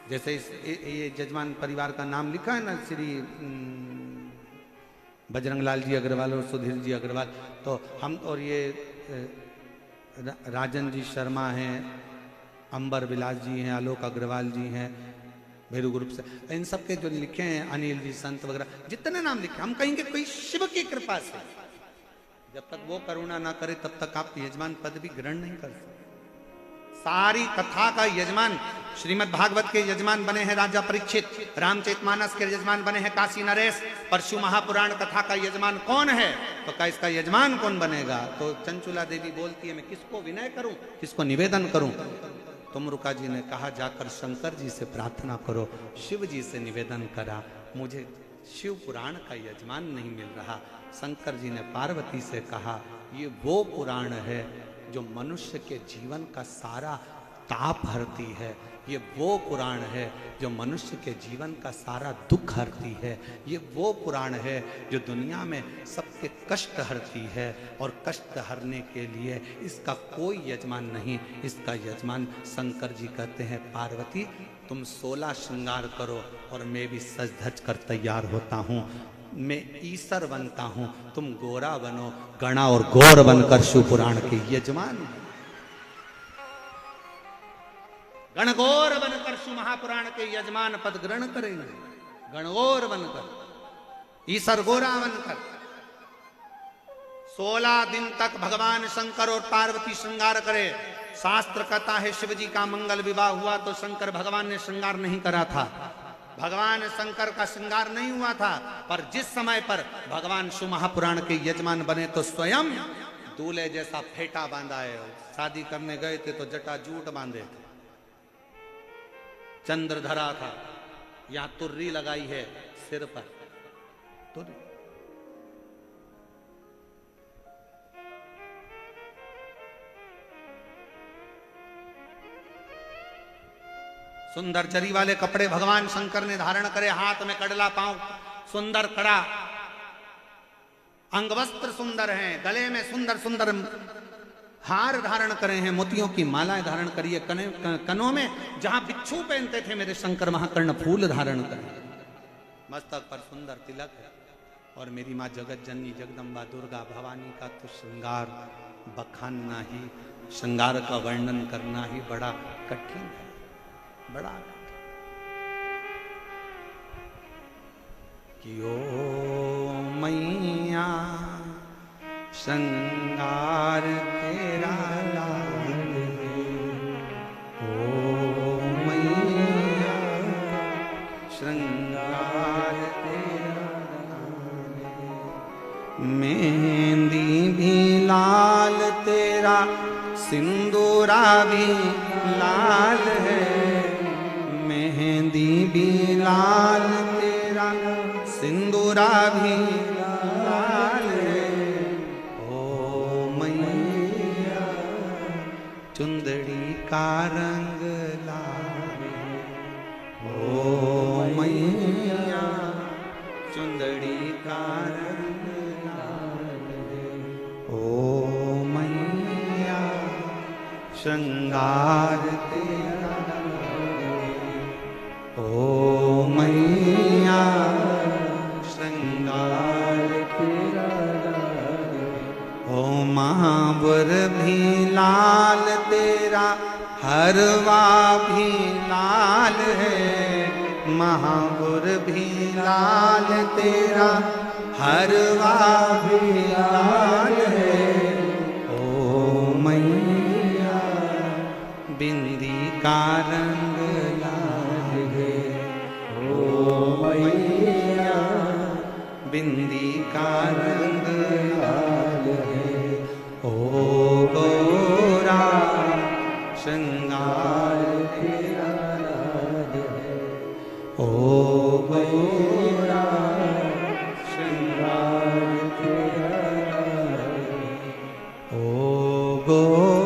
जैसे ये यजमान परिवार का नाम लिखा है ना, श्री बजरंगलाल जी अग्रवाल और सुधीर जी अग्रवाल, तो हम और ये राजन जी शर्मा हैं, अंबर विलास जी हैं, आलोक अग्रवाल जी हैं भैरू ग्रुप से, इन सब के जो लिखे हैं, अनिल जी संत वगैरह जितने नाम लिखे, हम कहेंगे कोई शिव की कृपा से। जब तक वो करुणा ना करे तब तक आप यजमान पद भी ग्रहण नहीं कर सकते। सारी कथा का यजमान श्रीमद् भागवत के यजमान बने हैं राजा परीक्षित, रामचरितमानस के यजमान बने हैं काशी नरेश, पर शिव महापुराण कथा का यजमान कौन है? तो क्या इसका यजमान कौन बनेगा? तो चंचुला देवी बोलती है, मैं किसको विनय करूं, किसको निवेदन करूं? तुमरुका जी ने कहा, जाकर शंकर जी से प्रार्थना करो। शिव जी से निवेदन करा, मुझे शिव पुराण का यजमान नहीं मिल रहा। शंकर जी ने पार्वती से कहा, ये वो पुराण है जो मनुष्य के जीवन का सारा ताप हरती है, ये वो पुराण है जो मनुष्य के जीवन का सारा दुख हरती है, ये वो पुराण है जो दुनिया में सबके कष्ट हरती है, और कष्ट हरने के लिए इसका कोई यजमान नहीं, इसका यजमान शंकर जी कहते हैं, पार्वती तुम 16 श्रृंगार करो और मैं भी सज धज कर तैयार होता हूँ, मैं ईसर बनता हूं, तुम गोरा बनो, गणा और गौर बनकर शिव पुराण के यजमान, गणगौर बनकर शिव महापुराण के यजमान पद ग्रहण करेंगे, गणगौर बनकर, ईसर गोरा बनकर। 16 दिन तक भगवान शंकर और पार्वती श्रृंगार करे। शास्त्र कहता है शिव जी का मंगल विवाह हुआ तो शंकर भगवान ने श्रृंगार नहीं करा था, भगवान शंकर का श्रृंगार नहीं हुआ था, पर जिस समय पर भगवान शिव महापुराण के यजमान बने तो स्वयं दूल्हे जैसा फेटा बांधा है। शादी करने गए थे तो जटा जूट बांधे थे, चंद्र धरा था, यहां तुर्री लगाई है सिर पर, तुर्री। सुंदर जरी वाले कपड़े भगवान शंकर ने धारण करे, हाथ में कड़ला, पांव सुंदर कड़ा, अंगवस्त्र सुंदर हैं, गले में सुंदर सुंदर हार धारण करे हैं, मोतियों की मालाएं धारण करिए, कनों में जहां बिच्छू पहनते थे मेरे शंकर महाकर्ण फूल धारण करे, मस्तक पर सुंदर तिलक है। और मेरी माँ जगत जननी जगदम्बा दुर्गा भवानी का तो श्रृंगार बखानना ही, श्रृंगार का वर्णन करना ही बड़ा कठिन है, बड़ा कि ओ मैया श्रृंगार तेरा लाल, ओ मैया श्रृंगार तेरा लाल, मेहंदी भी लाल तेरा सिंदूरा भी लाल है, मेहंदी भी लाल तेरा सिंदूरा भी लाल है, ओ मैया चुंदड़ी का रंग लाल, ओ मैया चुंदड़ी का रंग लाल, ओ मैया श्रृंगार तेरा, ओ मैया श्रृंगार तेरा महापुर भी लाल तेरा हरवा भी लाल है। ओ मैया बिंदी का रंग लाल है। ओ मैया बिंदी का रंग लाल है। ओ गौरा श्रृंगार तेरा लाल है। ओ गौरा श्रृंगार तेरा लाल है। ओ गौरा